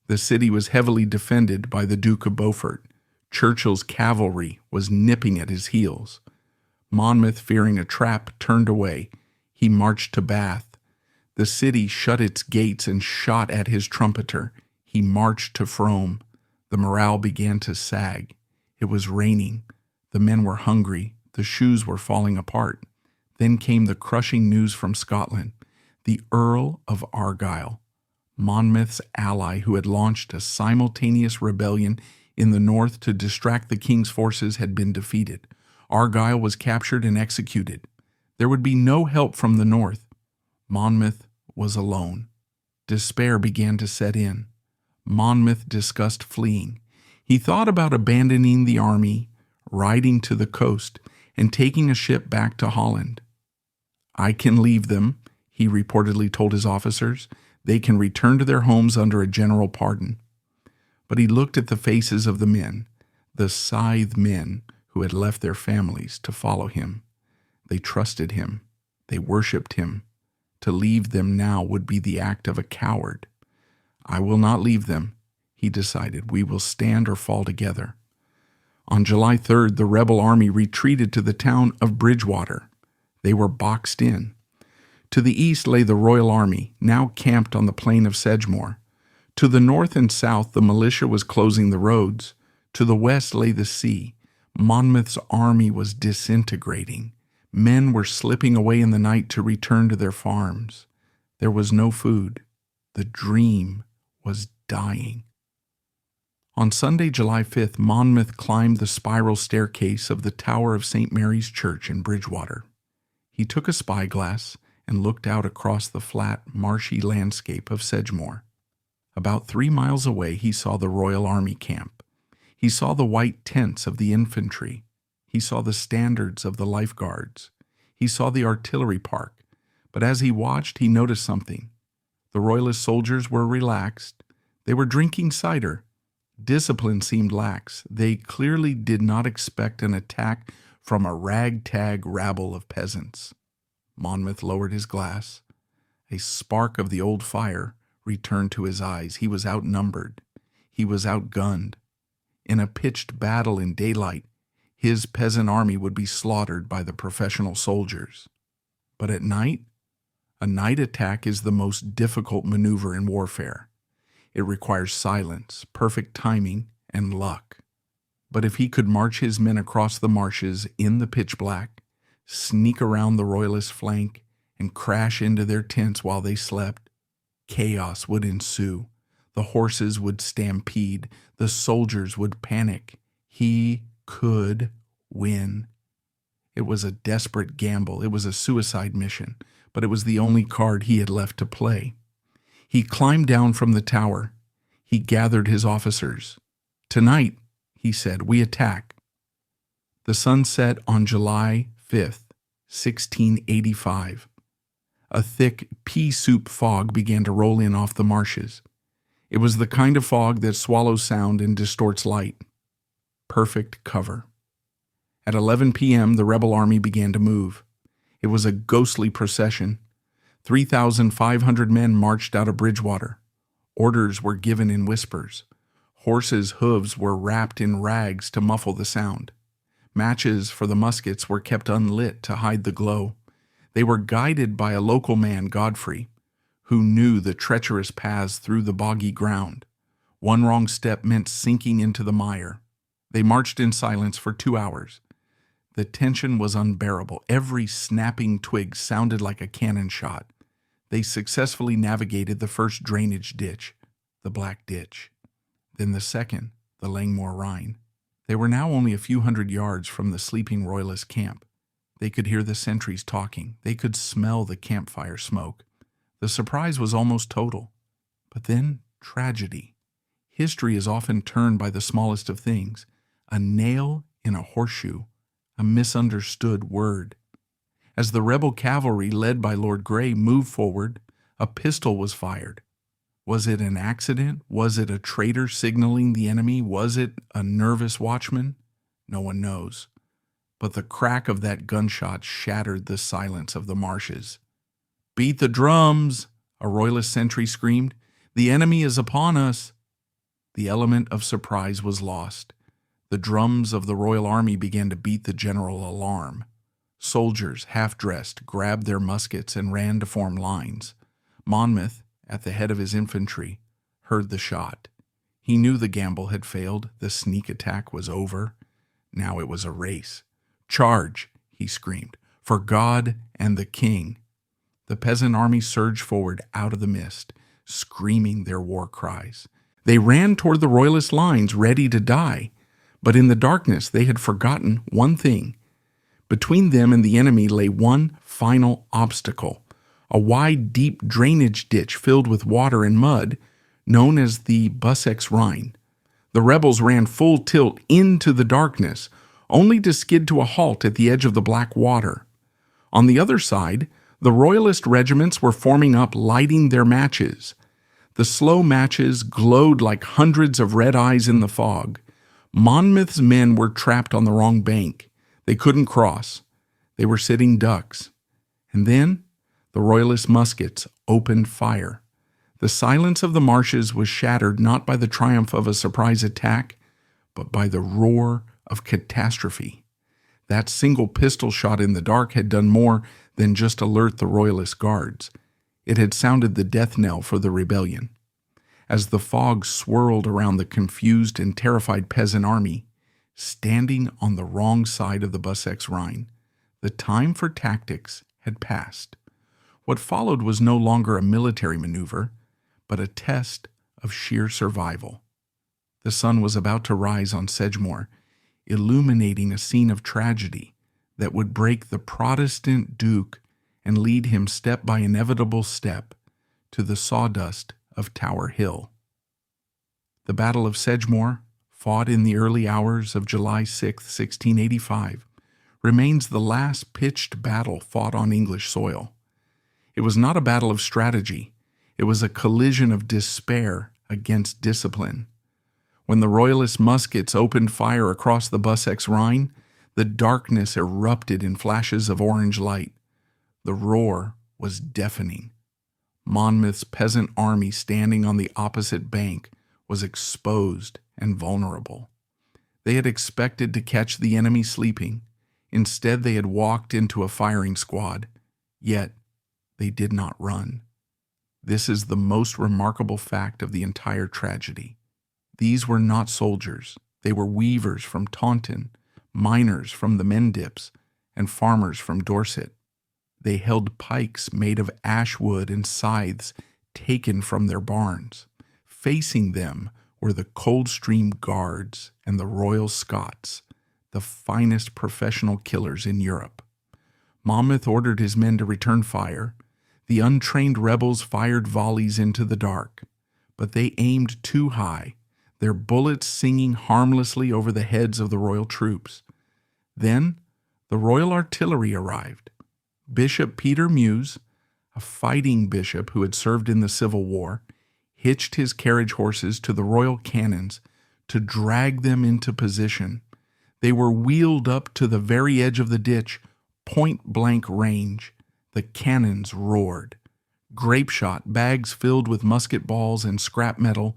The city was heavily defended by the Duke of Beaufort. Churchill's cavalry was nipping at his heels. Monmouth, fearing a trap, turned away. He marched to Bath. The city shut its gates and shot at his trumpeter. He marched to Frome. The morale began to sag. It was raining. The men were hungry. The shoes were falling apart. Then came the crushing news from Scotland. The Earl of Argyll, Monmouth's ally who had launched a simultaneous rebellion in the north to distract the king's forces, had been defeated. Argyll was captured and executed. There would be no help from the north. Monmouth was alone. Despair began to set in. Monmouth discussed fleeing. He thought about abandoning the army, riding to the coast, and taking a ship back to Holland. "I can leave them," he reportedly told his officers. "They can return to their homes under a general pardon." But he looked at the faces of the men, the scythe men who had left their families to follow him. They trusted him. They worshipped him. To leave them now would be the act of a coward. "I will not leave them," he decided. "We will stand or fall together." On July 3rd, the rebel army retreated to the town of Bridgewater. They were boxed in. To the east lay the royal army, now camped on the plain of Sedgemoor. To the north and south, the militia was closing the roads. To the west lay the sea. Monmouth's army was disintegrating. Men were slipping away in the night to return to their farms. There was no food. The dream was dying. On Sunday, July 5th, Monmouth climbed the spiral staircase of the tower of St. Mary's Church in Bridgewater. He took a spyglass and looked out across the flat, marshy landscape of Sedgemoor. About 3 miles away, he saw the Royal Army camp. He saw the white tents of the infantry. He saw the standards of the lifeguards. He saw the artillery park. But as he watched, he noticed something. The Royalist soldiers were relaxed. They were drinking cider. Discipline seemed lax. They clearly did not expect an attack from a ragtag rabble of peasants. Monmouth lowered his glass. A spark of the old fire returned to his eyes. He was outnumbered. He was outgunned. In a pitched battle in daylight, his peasant army would be slaughtered by the professional soldiers. But at night, a night attack is the most difficult maneuver in warfare. It requires silence, perfect timing, and luck. But if he could march his men across the marshes in the pitch black, sneak around the royalist flank, and crash into their tents while they slept, chaos would ensue. The horses would stampede. The soldiers would panic. He could win. It was a desperate gamble. It was a suicide mission, but it was the only card he had left to play. He climbed down from the tower. He gathered his officers. "Tonight," he said, "we attack." The sun set on July 5th, 1685. A thick pea soup fog began to roll in off the marshes. It was the kind of fog that swallows sound and distorts light. Perfect cover. At 11 p.m., the rebel army began to move. It was a ghostly procession. 3,500 men marched out of Bridgewater. Orders were given in whispers. Horses' hooves were wrapped in rags to muffle the sound. Matches for the muskets were kept unlit to hide the glow. They were guided by a local man, Godfrey, who knew the treacherous paths through the boggy ground. One wrong step meant sinking into the mire. They marched in silence for 2 hours. The tension was unbearable. Every snapping twig sounded like a cannon shot. They successfully navigated the first drainage ditch, the Black Ditch. Then the second, the Langmoor Rhine. They were now only a few hundred yards from the sleeping royalist camp. They could hear the sentries talking. They could smell the campfire smoke. The surprise was almost total. But then, tragedy. History is often turned by the smallest of things. A nail in a horseshoe, a misunderstood word. As the rebel cavalry, led by Lord Grey, moved forward, a pistol was fired. Was it an accident? Was it a traitor signaling the enemy? Was it a nervous watchman? No one knows. But the crack of that gunshot shattered the silence of the marshes. "Beat the drums!" a royalist sentry screamed. "The enemy is upon us!" The element of surprise was lost. The drums of the royal army began to beat the general alarm. Soldiers, half-dressed, grabbed their muskets and ran to form lines. Monmouth, at the head of his infantry, heard the shot. He knew the gamble had failed. The sneak attack was over. Now it was a race. "Charge!" he screamed. "For God and the King!" The peasant army surged forward out of the mist, screaming their war cries. They ran toward the royalist lines, ready to die. But in the darkness, they had forgotten one thing. Between them and the enemy lay one final obstacle, a wide, deep drainage ditch filled with water and mud, known as the Bussex Rhine. The rebels ran full tilt into the darkness, only to skid to a halt at the edge of the black water. On the other side, the royalist regiments were forming up, lighting their matches. The slow matches glowed like hundreds of red eyes in the fog. Monmouth's men were trapped on the wrong bank. They couldn't cross. They were sitting ducks. And then the royalist muskets opened fire. The silence of the marshes was shattered not by the triumph of a surprise attack, but by the roar of catastrophe. That single pistol shot in the dark had done more than just alert the royalist guards. It had sounded the death knell for the rebellion. As the fog swirled around the confused and terrified peasant army, standing on the wrong side of the Bussex Rhine, the time for tactics had passed. What followed was no longer a military maneuver, but a test of sheer survival. The sun was about to rise on Sedgemoor, illuminating a scene of tragedy that would break the Protestant Duke and lead him step by inevitable step to the sawdust of Tower Hill. The Battle of Sedgemoor, fought in the early hours of July 6, 1685, remains the last pitched battle fought on English soil. It was not a battle of strategy. It was a collision of despair against discipline. When the royalist muskets opened fire across the Bussex Rhine, The darkness erupted in flashes of orange light. The roar was deafening. Monmouth's peasant army standing on the opposite bank was exposed and vulnerable. They had expected to catch the enemy sleeping. Instead, they had walked into a firing squad, yet they did not run. This is the most remarkable fact of the entire tragedy. These were not soldiers. They were weavers from Taunton, miners from the Mendips, and farmers from Dorset. They held pikes made of ash wood and scythes taken from their barns. Facing them were the Coldstream Guards and the Royal Scots, the finest professional killers in Europe. Monmouth ordered his men to return fire. The untrained rebels fired volleys into the dark, but they aimed too high, their bullets singing harmlessly over the heads of the royal troops. Then the royal artillery arrived. Bishop Peter Muse, a fighting bishop who had served in the Civil War, hitched his carriage horses to the royal cannons to drag them into position. They were wheeled up to the very edge of the ditch, point-blank range. The cannons roared. Grape shot, bags filled with musket balls and scrap metal,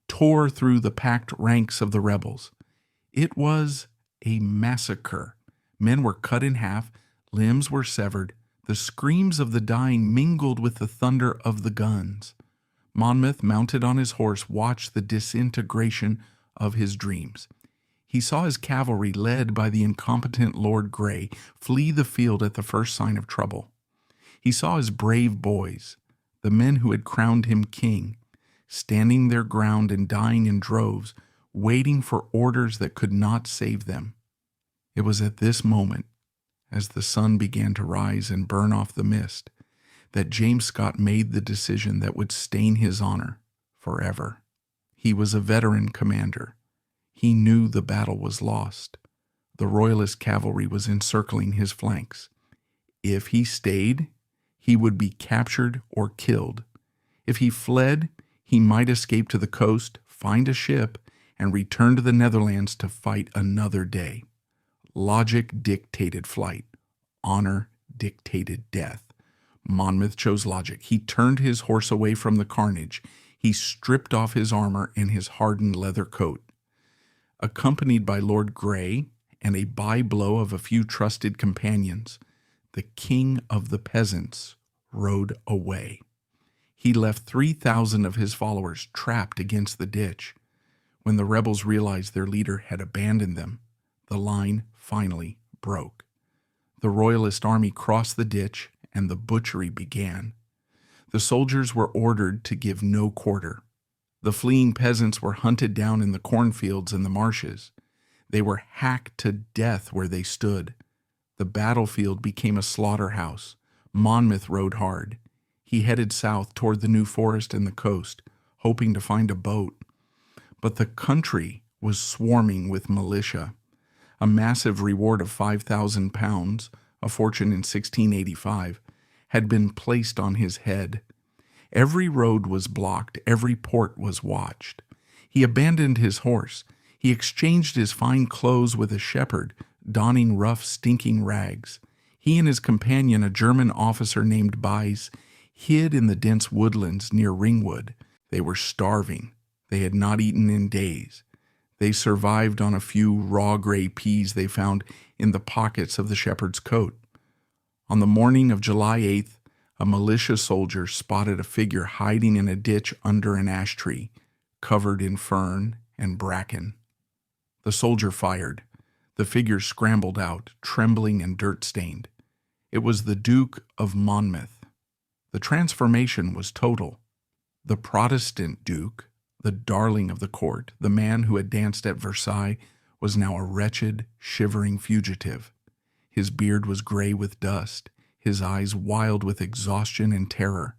tore through the packed ranks of the rebels. It was a massacre. Men were cut in half, limbs were severed. The screams of the dying mingled with the thunder of the guns. Monmouth, mounted on his horse, watched the disintegration of his dreams. He saw his cavalry, led by the incompetent Lord Grey, flee the field at the first sign of trouble. He saw his brave boys, the men who had crowned him king, standing their ground and dying in droves, waiting for orders that could not save them. It was at this moment, as the sun began to rise and burn off the mist, that James Scott made the decision that would stain his honor forever. He was a veteran commander. He knew the battle was lost. The Royalist cavalry was encircling his flanks. If he stayed, he would be captured or killed. If he fled, he might escape to the coast, find a ship, and return to the Netherlands to fight another day. Logic dictated flight. Honor dictated death. Monmouth chose logic. He turned his horse away from the carnage. He stripped off his armor and his hardened leather coat. Accompanied by Lord Grey and a bye-blow of a few trusted companions, the king of the peasants rode away. He left 3,000 of his followers trapped against the ditch. When the rebels realized their leader had abandoned them, the line finally broke. The Royalist army crossed the ditch, and the butchery began. The soldiers were ordered to give no quarter. The fleeing peasants were hunted down in the cornfields and the marshes. They were hacked to death where they stood. The battlefield became a slaughterhouse. Monmouth rode hard. He headed south toward the New Forest and the coast, hoping to find a boat. But the country was swarming with militia. A massive reward of £5,000, a fortune in 1685, had been placed on his head. Every road was blocked, every port was watched. He abandoned his horse. He exchanged his fine clothes with a shepherd, donning rough, stinking rags. He and his companion, a German officer named Buys, hid in the dense woodlands near Ringwood. They were starving. They had not eaten in days. They survived on a few raw gray peas they found in the pockets of the shepherd's coat. On the morning of July 8th, a militia soldier spotted a figure hiding in a ditch under an ash tree, covered in fern and bracken. The soldier fired. The figure scrambled out, trembling and dirt-stained. It was the Duke of Monmouth. The transformation was total. The Protestant Duke, the darling of the court, the man who had danced at Versailles, was now a wretched, shivering fugitive. His beard was gray with dust, his eyes wild with exhaustion and terror.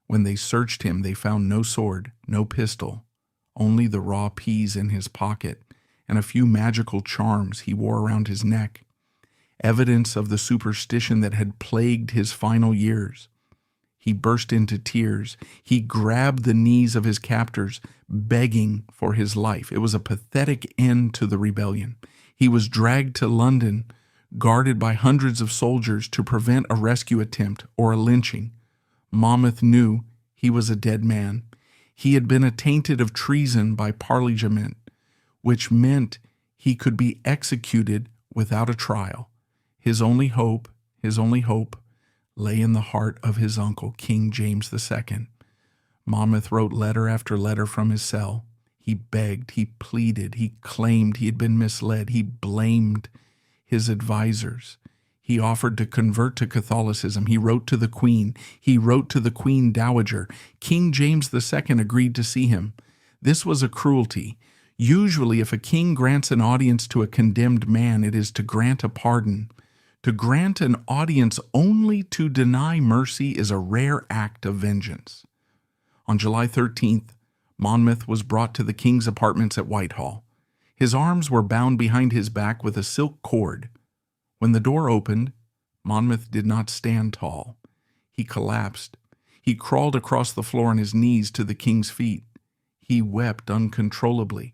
When they searched him, they found no sword, no pistol, only the raw peas in his pocket and a few magical charms he wore around his neck, evidence of the superstition that had plagued his final years. He burst into tears. He grabbed the knees of his captors, begging for his life. It was a pathetic end to the rebellion. He was dragged to London, guarded by hundreds of soldiers to prevent a rescue attempt or a lynching. Monmouth knew he was a dead man. He had been attainted of treason by Parliament, which meant he could be executed without a trial. His only hope lay in the heart of his uncle, King James II. Monmouth wrote letter after letter from his cell. He begged, he pleaded, he claimed he had been misled, he blamed his advisors. He offered to convert to Catholicism. He wrote to the Queen. He wrote to the Queen Dowager. King James II agreed to see him. This was a cruelty. Usually, if a king grants an audience to a condemned man, it is to grant a pardon. To grant an audience only to deny mercy is a rare act of vengeance. On July 13th, Monmouth was brought to the king's apartments at Whitehall. His arms were bound behind his back with a silk cord. When the door opened, Monmouth did not stand tall. He collapsed. He crawled across the floor on his knees to the king's feet. He wept uncontrollably.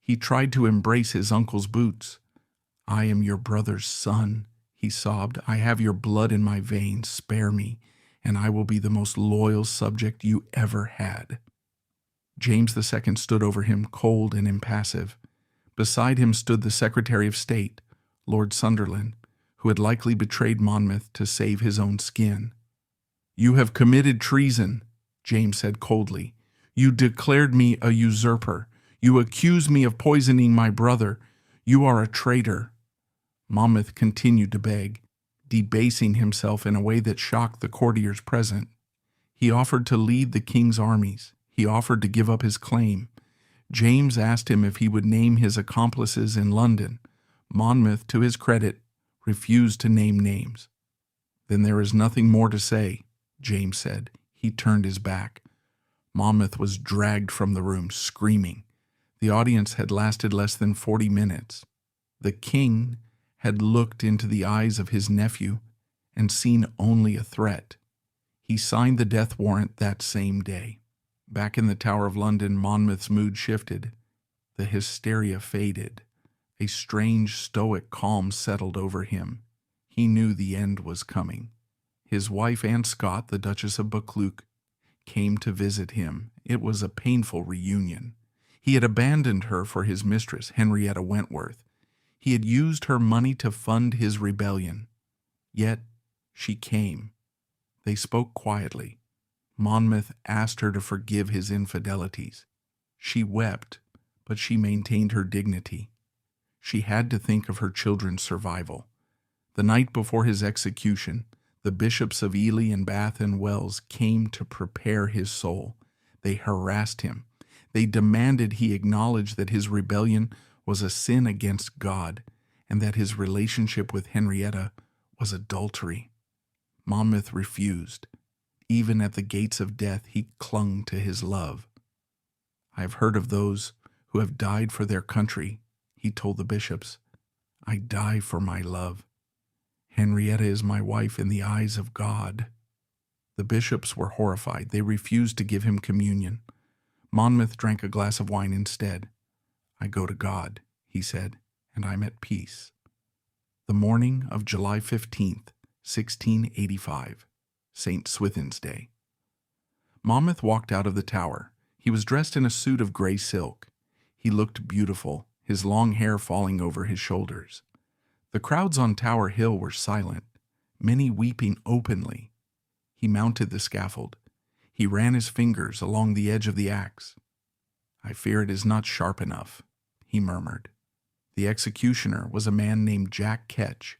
He tried to embrace his uncle's boots. "I am your brother's son," he sobbed. "I have your blood in my veins. Spare me, and I will be the most loyal subject you ever had." James II stood over him, cold and impassive. Beside him stood the Secretary of State, Lord Sunderland, who had likely betrayed Monmouth to save his own skin. "You have committed treason," James said coldly. "You declared me a usurper. You accuse me of poisoning my brother. You are a traitor." Monmouth continued to beg, debasing himself in a way that shocked the courtiers present. He offered to lead the king's armies. He offered to give up his claim. James asked him if he would name his accomplices in London. Monmouth, to his credit, refused to name names. "Then there is nothing more to say," James said. He turned his back. Monmouth was dragged from the room, screaming. The audience had lasted less than 40 minutes. The king had looked into the eyes of his nephew and seen only a threat. He signed the death warrant that same day. Back in the Tower of London, Monmouth's mood shifted. The hysteria faded. A strange, stoic calm settled over him. He knew the end was coming. His wife, Anne Scott, the Duchess of Buccleuch, came to visit him. It was a painful reunion. He had abandoned her for his mistress, Henrietta Wentworth. He had used her money to fund his rebellion. Yet she came. They spoke quietly. Monmouth asked her to forgive his infidelities. She wept, but she maintained her dignity. She had to think of her children's survival. The night before his execution, the bishops of Ely and Bath and Wells came to prepare his soul. They harassed him. They demanded he acknowledge that his rebellion was a sin against God and that his relationship with Henrietta was adultery. Monmouth refused. Even at the gates of death, he clung to his love. "I have heard of those who have died for their country," he told the bishops. "I die for my love. Henrietta is my wife in the eyes of God." The bishops were horrified. They refused to give him communion. Monmouth drank a glass of wine instead. "I go to God," he said, "and I'm at peace." The morning of July 15th, 1685, St. Swithin's Day. Monmouth walked out of the tower. He was dressed in a suit of gray silk. He looked beautiful, his long hair falling over his shoulders. The crowds on Tower Hill were silent, many weeping openly. He mounted the scaffold. He ran his fingers along the edge of the axe. "I fear it is not sharp enough," he murmured. The executioner was a man named Jack Ketch.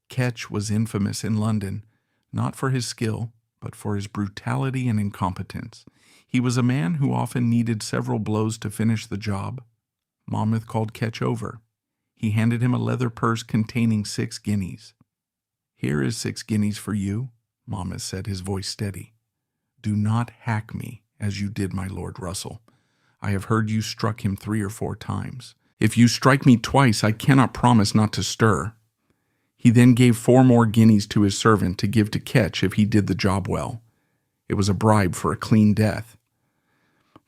Ketch was infamous in London, not for his skill, but for his brutality and incompetence. He was a man who often needed several blows to finish the job. Monmouth called Ketch over. He handed him a leather purse containing 6 guineas. "Here is 6 guineas for you," Monmouth said, his voice steady. "Do not hack me as you did my Lord Russell. I have heard you struck him 3 or 4 times. If you strike me twice, I cannot promise not to stir." He then gave 4 more guineas to his servant to give to Ketch if he did the job well. It was a bribe for a clean death.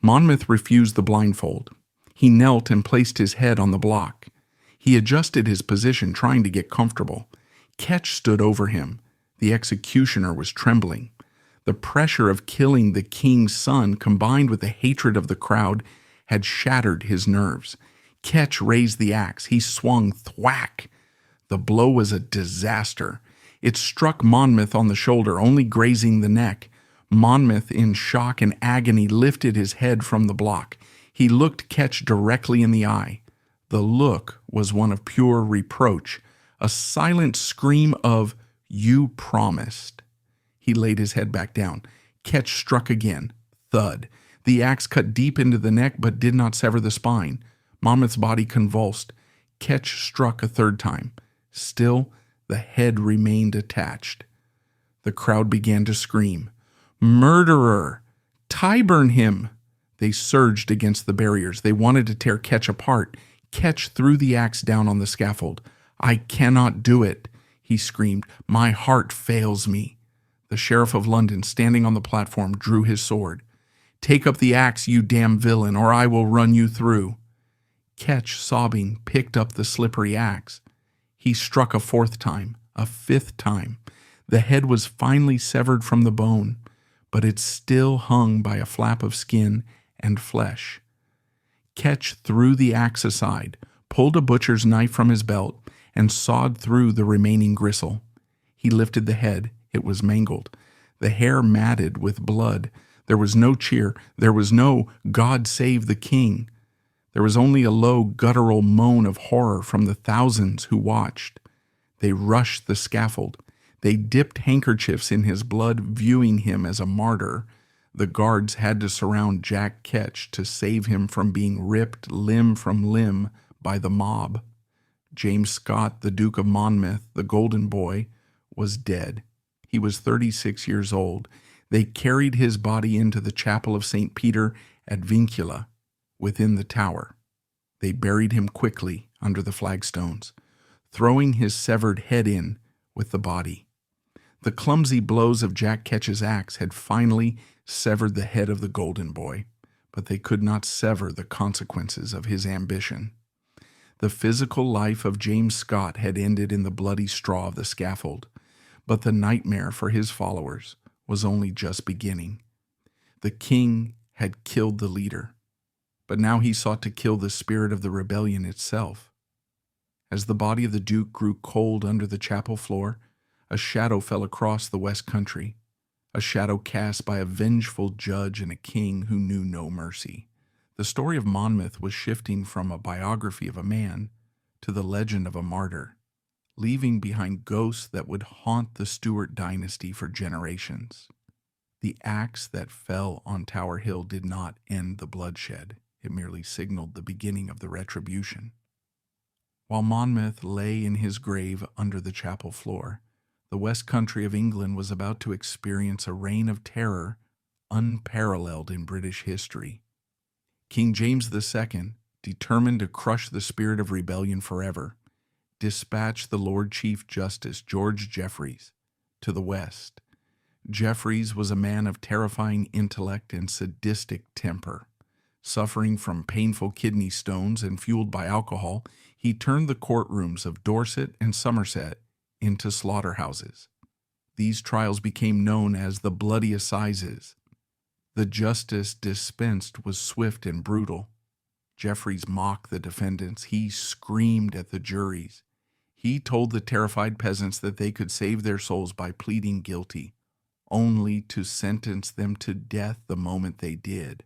Monmouth refused the blindfold. He knelt and placed his head on the block. He adjusted his position, trying to get comfortable. Ketch stood over him. The executioner was trembling. The pressure of killing the king's son, combined with the hatred of the crowd, had shattered his nerves. Ketch raised the axe. He swung thwack. The blow was a disaster. It struck Monmouth on the shoulder, only grazing the neck. Monmouth, in shock and agony, lifted his head from the block. He looked Ketch directly in the eye. The look was one of pure reproach, a silent scream of, "You promised." He laid his head back down. Ketch struck again. Thud. The axe cut deep into the neck but did not sever the spine. Monmouth's body convulsed. Ketch struck a third time. Still, the head remained attached. The crowd began to scream, "Murderer! Tyburn him!" They surged against the barriers. They wanted to tear Ketch apart. Ketch threw the axe down on the scaffold. "I cannot do it," he screamed. "My heart fails me." The Sheriff of London, standing on the platform, drew his sword. "Take up the axe, you damn villain, or I will run you through." Ketch, sobbing, picked up the slippery axe. He struck a fourth time, a fifth time. The head was finally severed from the bone, but it still hung by a flap of skin and flesh. Ketch threw the axe aside, pulled a butcher's knife from his belt, and sawed through the remaining gristle. He lifted the head. It was mangled, the hair matted with blood. There was no cheer. There was no "God save the king." There was only a low, guttural moan of horror from the thousands who watched. They rushed the scaffold. They dipped handkerchiefs in his blood, viewing him as a martyr. The guards had to surround Jack Ketch to save him from being ripped limb from limb by the mob. James Scott, the Duke of Monmouth, the Golden Boy, was dead. He was 36 years old. They carried his body into the chapel of St. Peter at Vincula, within the tower. They buried him quickly under the flagstones, throwing his severed head in with the body. The clumsy blows of Jack Ketch's axe had finally severed the head of the Golden Boy, but they could not sever the consequences of his ambition. The physical life of James Scott had ended in the bloody straw of the scaffold, but the nightmare for his followers was only just beginning. The king had killed the leader, but now he sought to kill the spirit of the rebellion itself. As the body of the Duke grew cold under the chapel floor, a shadow fell across the West Country, a shadow cast by a vengeful judge and a king who knew no mercy. The story of Monmouth was shifting from a biography of a man to the legend of a martyr, leaving behind ghosts that would haunt the Stuart dynasty for generations. The axe that fell on Tower Hill did not end the bloodshed. It merely signaled the beginning of the retribution. While Monmouth lay in his grave under the chapel floor, the West Country of England was about to experience a reign of terror unparalleled in British history. King James II, determined to crush the spirit of rebellion forever, dispatched the Lord Chief Justice George Jeffreys to the West. Jeffreys was a man of terrifying intellect and sadistic temper. Suffering from painful kidney stones and fueled by alcohol, he turned the courtrooms of Dorset and Somerset into slaughterhouses. These trials became known as the Bloody Assizes. The justice dispensed was swift and brutal. Jeffreys mocked the defendants. He screamed at the juries. He told the terrified peasants that they could save their souls by pleading guilty, only to sentence them to death the moment they did.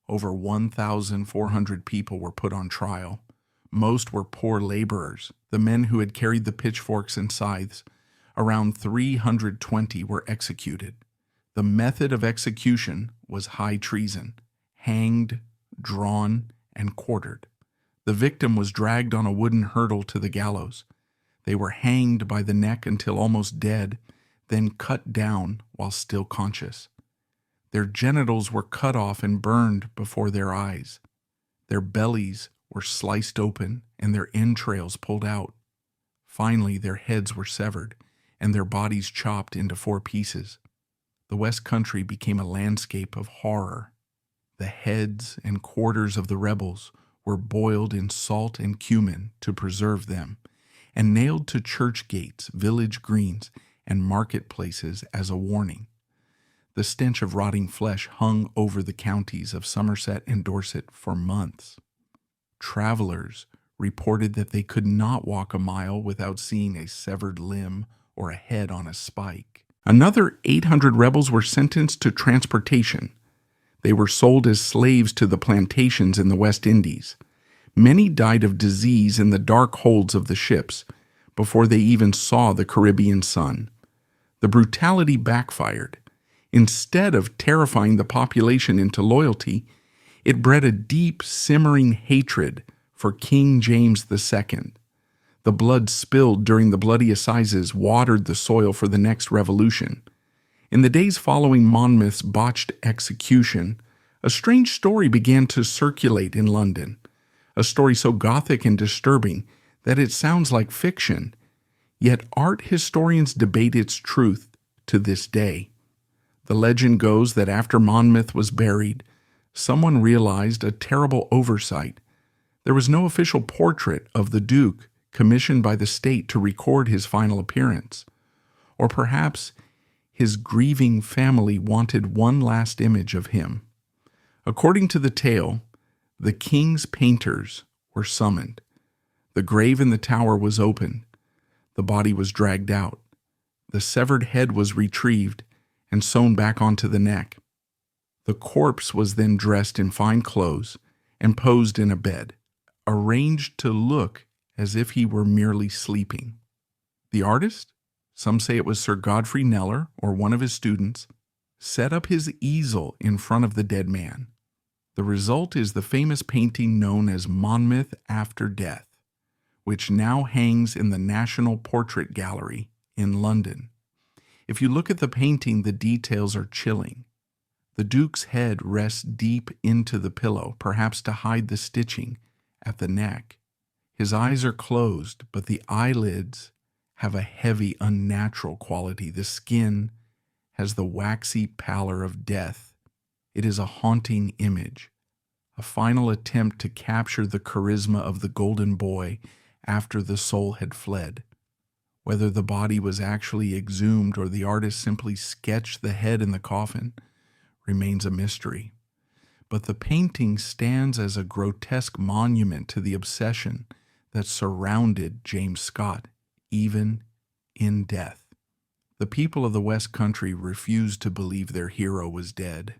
Over 1,400 people were put on trial. Most were poor laborers, the men who had carried the pitchforks and scythes. Around 320 were executed. The method of execution was high treason, hanged, drawn, and quartered. The victim was dragged on a wooden hurdle to the gallows. They were hanged by the neck until almost dead, then cut down while still conscious. Their genitals were cut off and burned before their eyes. Their bellies were sliced open and their entrails pulled out. Finally, their heads were severed and their bodies chopped into 4 pieces. The West Country became a landscape of horror. The heads and quarters of the rebels were boiled in salt and cumin to preserve them, and nailed to church gates, village greens, and marketplaces as a warning. The stench of rotting flesh hung over the counties of Somerset and Dorset for months. Travelers reported that they could not walk a mile without seeing a severed limb or a head on a spike. Another 800 rebels were sentenced to transportation. They were sold as slaves to the plantations in the West Indies. Many died of disease in the dark holds of the ships before they even saw the Caribbean sun. The brutality backfired. Instead of terrifying the population into loyalty, it bred a deep, simmering hatred for King James II. The blood spilled during the Bloody Assizes watered the soil for the next revolution. In the days following Monmouth's botched execution, a strange story began to circulate in London, a story so gothic and disturbing that it sounds like fiction, yet art historians debate its truth to this day. The legend goes that after Monmouth was buried, someone realized a terrible oversight. There was no official portrait of the Duke commissioned by the state to record his final appearance. Or perhaps his grieving family wanted one last image of him. According to the tale, the king's painters were summoned. The grave in the tower was opened. The body was dragged out. The severed head was retrieved and sewn back onto the neck. The corpse was then dressed in fine clothes and posed in a bed, arranged to look as if he were merely sleeping. The artist, some say it was Sir Godfrey Kneller or one of his students, set up his easel in front of the dead man. The result is the famous painting known as Monmouth After Death, which now hangs in the National Portrait Gallery in London. If you look at the painting, the details are chilling. The Duke's head rests deep into the pillow, perhaps to hide the stitching at the neck. His eyes are closed, but the eyelids have a heavy, unnatural quality. The skin has the waxy pallor of death. It is a haunting image, a final attempt to capture the charisma of the golden boy after the soul had fled. Whether the body was actually exhumed or the artist simply sketched the head in the coffin remains a mystery. But the painting stands as a grotesque monument to the obsession that surrounded James Scott, even in death. The people of the West Country refused to believe their hero was dead.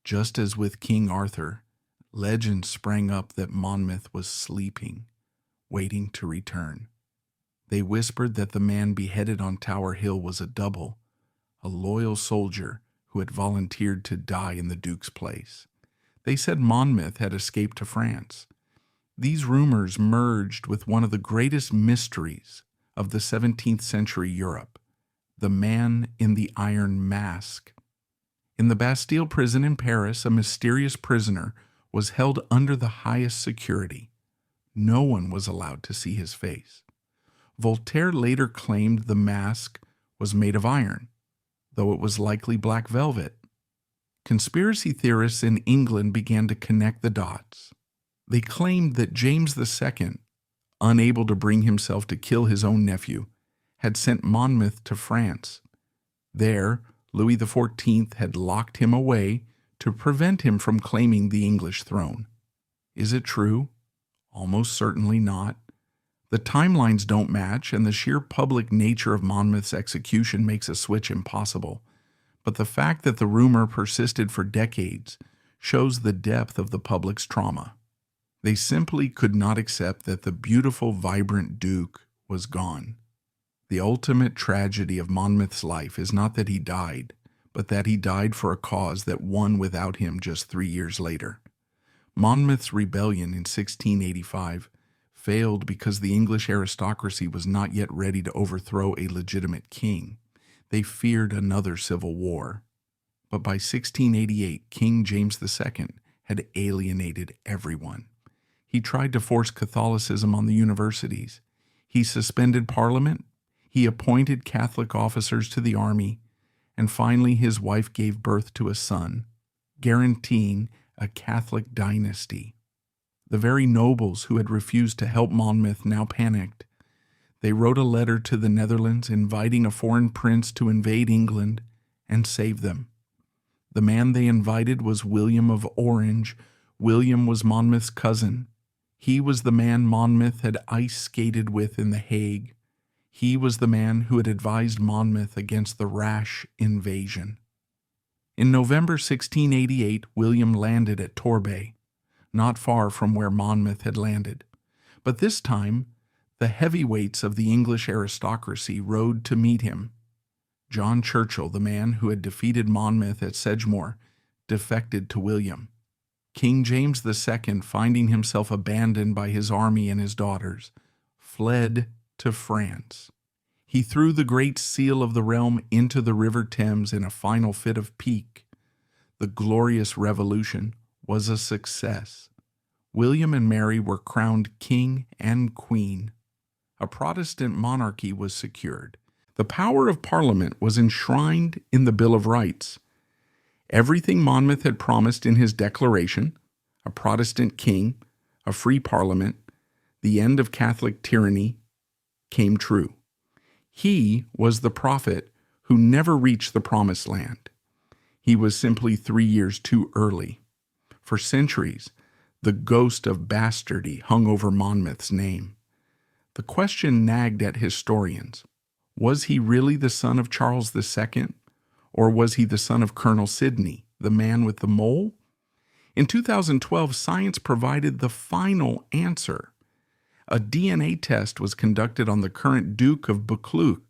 Just as with King Arthur, legend sprang up that Monmouth was sleeping, waiting to return. They whispered that the man beheaded on Tower Hill was a double, a loyal soldier who had volunteered to die in the Duke's place. They said Monmouth had escaped to France. These rumors merged with one of the greatest mysteries of the 17th century Europe, the man in the iron mask. In the Bastille prison in Paris, a mysterious prisoner was held under the highest security. No one was allowed to see his face. Voltaire later claimed the mask was made of iron, though it was likely black velvet. Conspiracy theorists in England began to connect the dots. They claimed that James II, unable to bring himself to kill his own nephew, had sent Monmouth to France. There, Louis XIV had locked him away to prevent him from claiming the English throne. Is it true? Almost certainly not. The timelines don't match, and the sheer public nature of Monmouth's execution makes a switch impossible. But the fact that the rumor persisted for decades shows the depth of the public's trauma. They simply could not accept that the beautiful, vibrant Duke was gone. The ultimate tragedy of Monmouth's life is not that he died, but that he died for a cause that won without him just 3 years later. Monmouth's rebellion in 1685 failed because the English aristocracy was not yet ready to overthrow a legitimate king. They feared another civil war. But by 1688, King James II had alienated everyone. He tried to force Catholicism on the universities. He suspended Parliament. He appointed Catholic officers to the army. And finally, his wife gave birth to a son, guaranteeing a Catholic dynasty. The very nobles who had refused to help Monmouth now panicked. They wrote a letter to the Netherlands inviting a foreign prince to invade England and save them. The man they invited was William of Orange. William was Monmouth's cousin. He was the man Monmouth had ice-skated with in The Hague. He was the man who had advised Monmouth against the rash invasion. In November 1688, William landed at Torbay, not far from where Monmouth had landed. But this time, the heavyweights of the English aristocracy rode to meet him. John Churchill, the man who had defeated Monmouth at Sedgemoor, defected to William. King James II, finding himself abandoned by his army and his daughters, fled to France. He threw the great seal of the realm into the River Thames in a final fit of pique. The glorious revolution was a success. William and Mary were crowned king and queen. A Protestant monarchy was secured. The power of Parliament was enshrined in the Bill of Rights. Everything Monmouth had promised in his declaration, a Protestant king, a free Parliament, the end of Catholic tyranny, came true. He was the prophet who never reached the promised land. He was simply 3 years too early. For centuries, the ghost of bastardy hung over Monmouth's name. The question nagged at historians. Was he really the son of Charles II, or was he the son of Colonel Sidney, the man with the mole? In 2012, science provided the final answer. A DNA test was conducted on the current Duke of Buccleuch,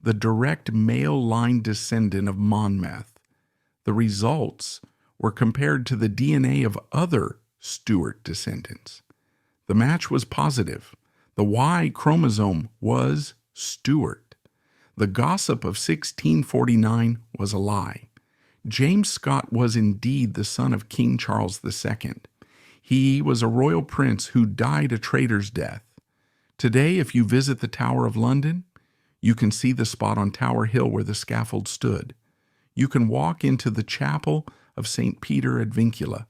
the direct male line descendant of Monmouth. The results were compared to the DNA of other Stuart descendants. The match was positive. The Y chromosome was Stuart. The gossip of 1649 was a lie. James Scott was indeed the son of King Charles II. He was a royal prince who died a traitor's death. Today, if you visit the Tower of London, you can see the spot on Tower Hill where the scaffold stood. You can walk into the chapel of St. Peter ad Vincula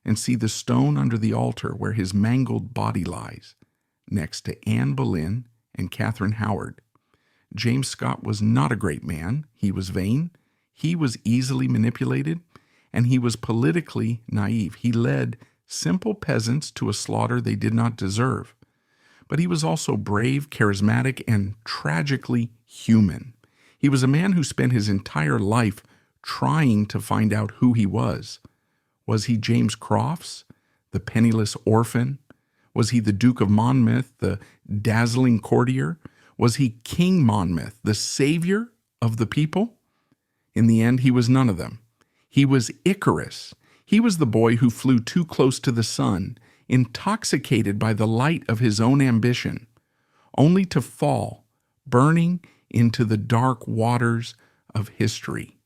and see the stone under the altar where his mangled body lies, next to Anne Boleyn and Catherine Howard. James Scott was not a great man. He was vain, he was easily manipulated, and he was politically naive. He led simple peasants to a slaughter they did not deserve. But he was also brave, charismatic, and tragically human. He was a man who spent his entire life trying to find out who he was. Was he James Crofts, the penniless orphan? Was he the Duke of Monmouth, the dazzling courtier? Was he King Monmouth, the savior of the people? In the end, he was none of them. He was Icarus. He was the boy who flew too close to the sun, intoxicated by the light of his own ambition, only to fall, burning into the dark waters of history.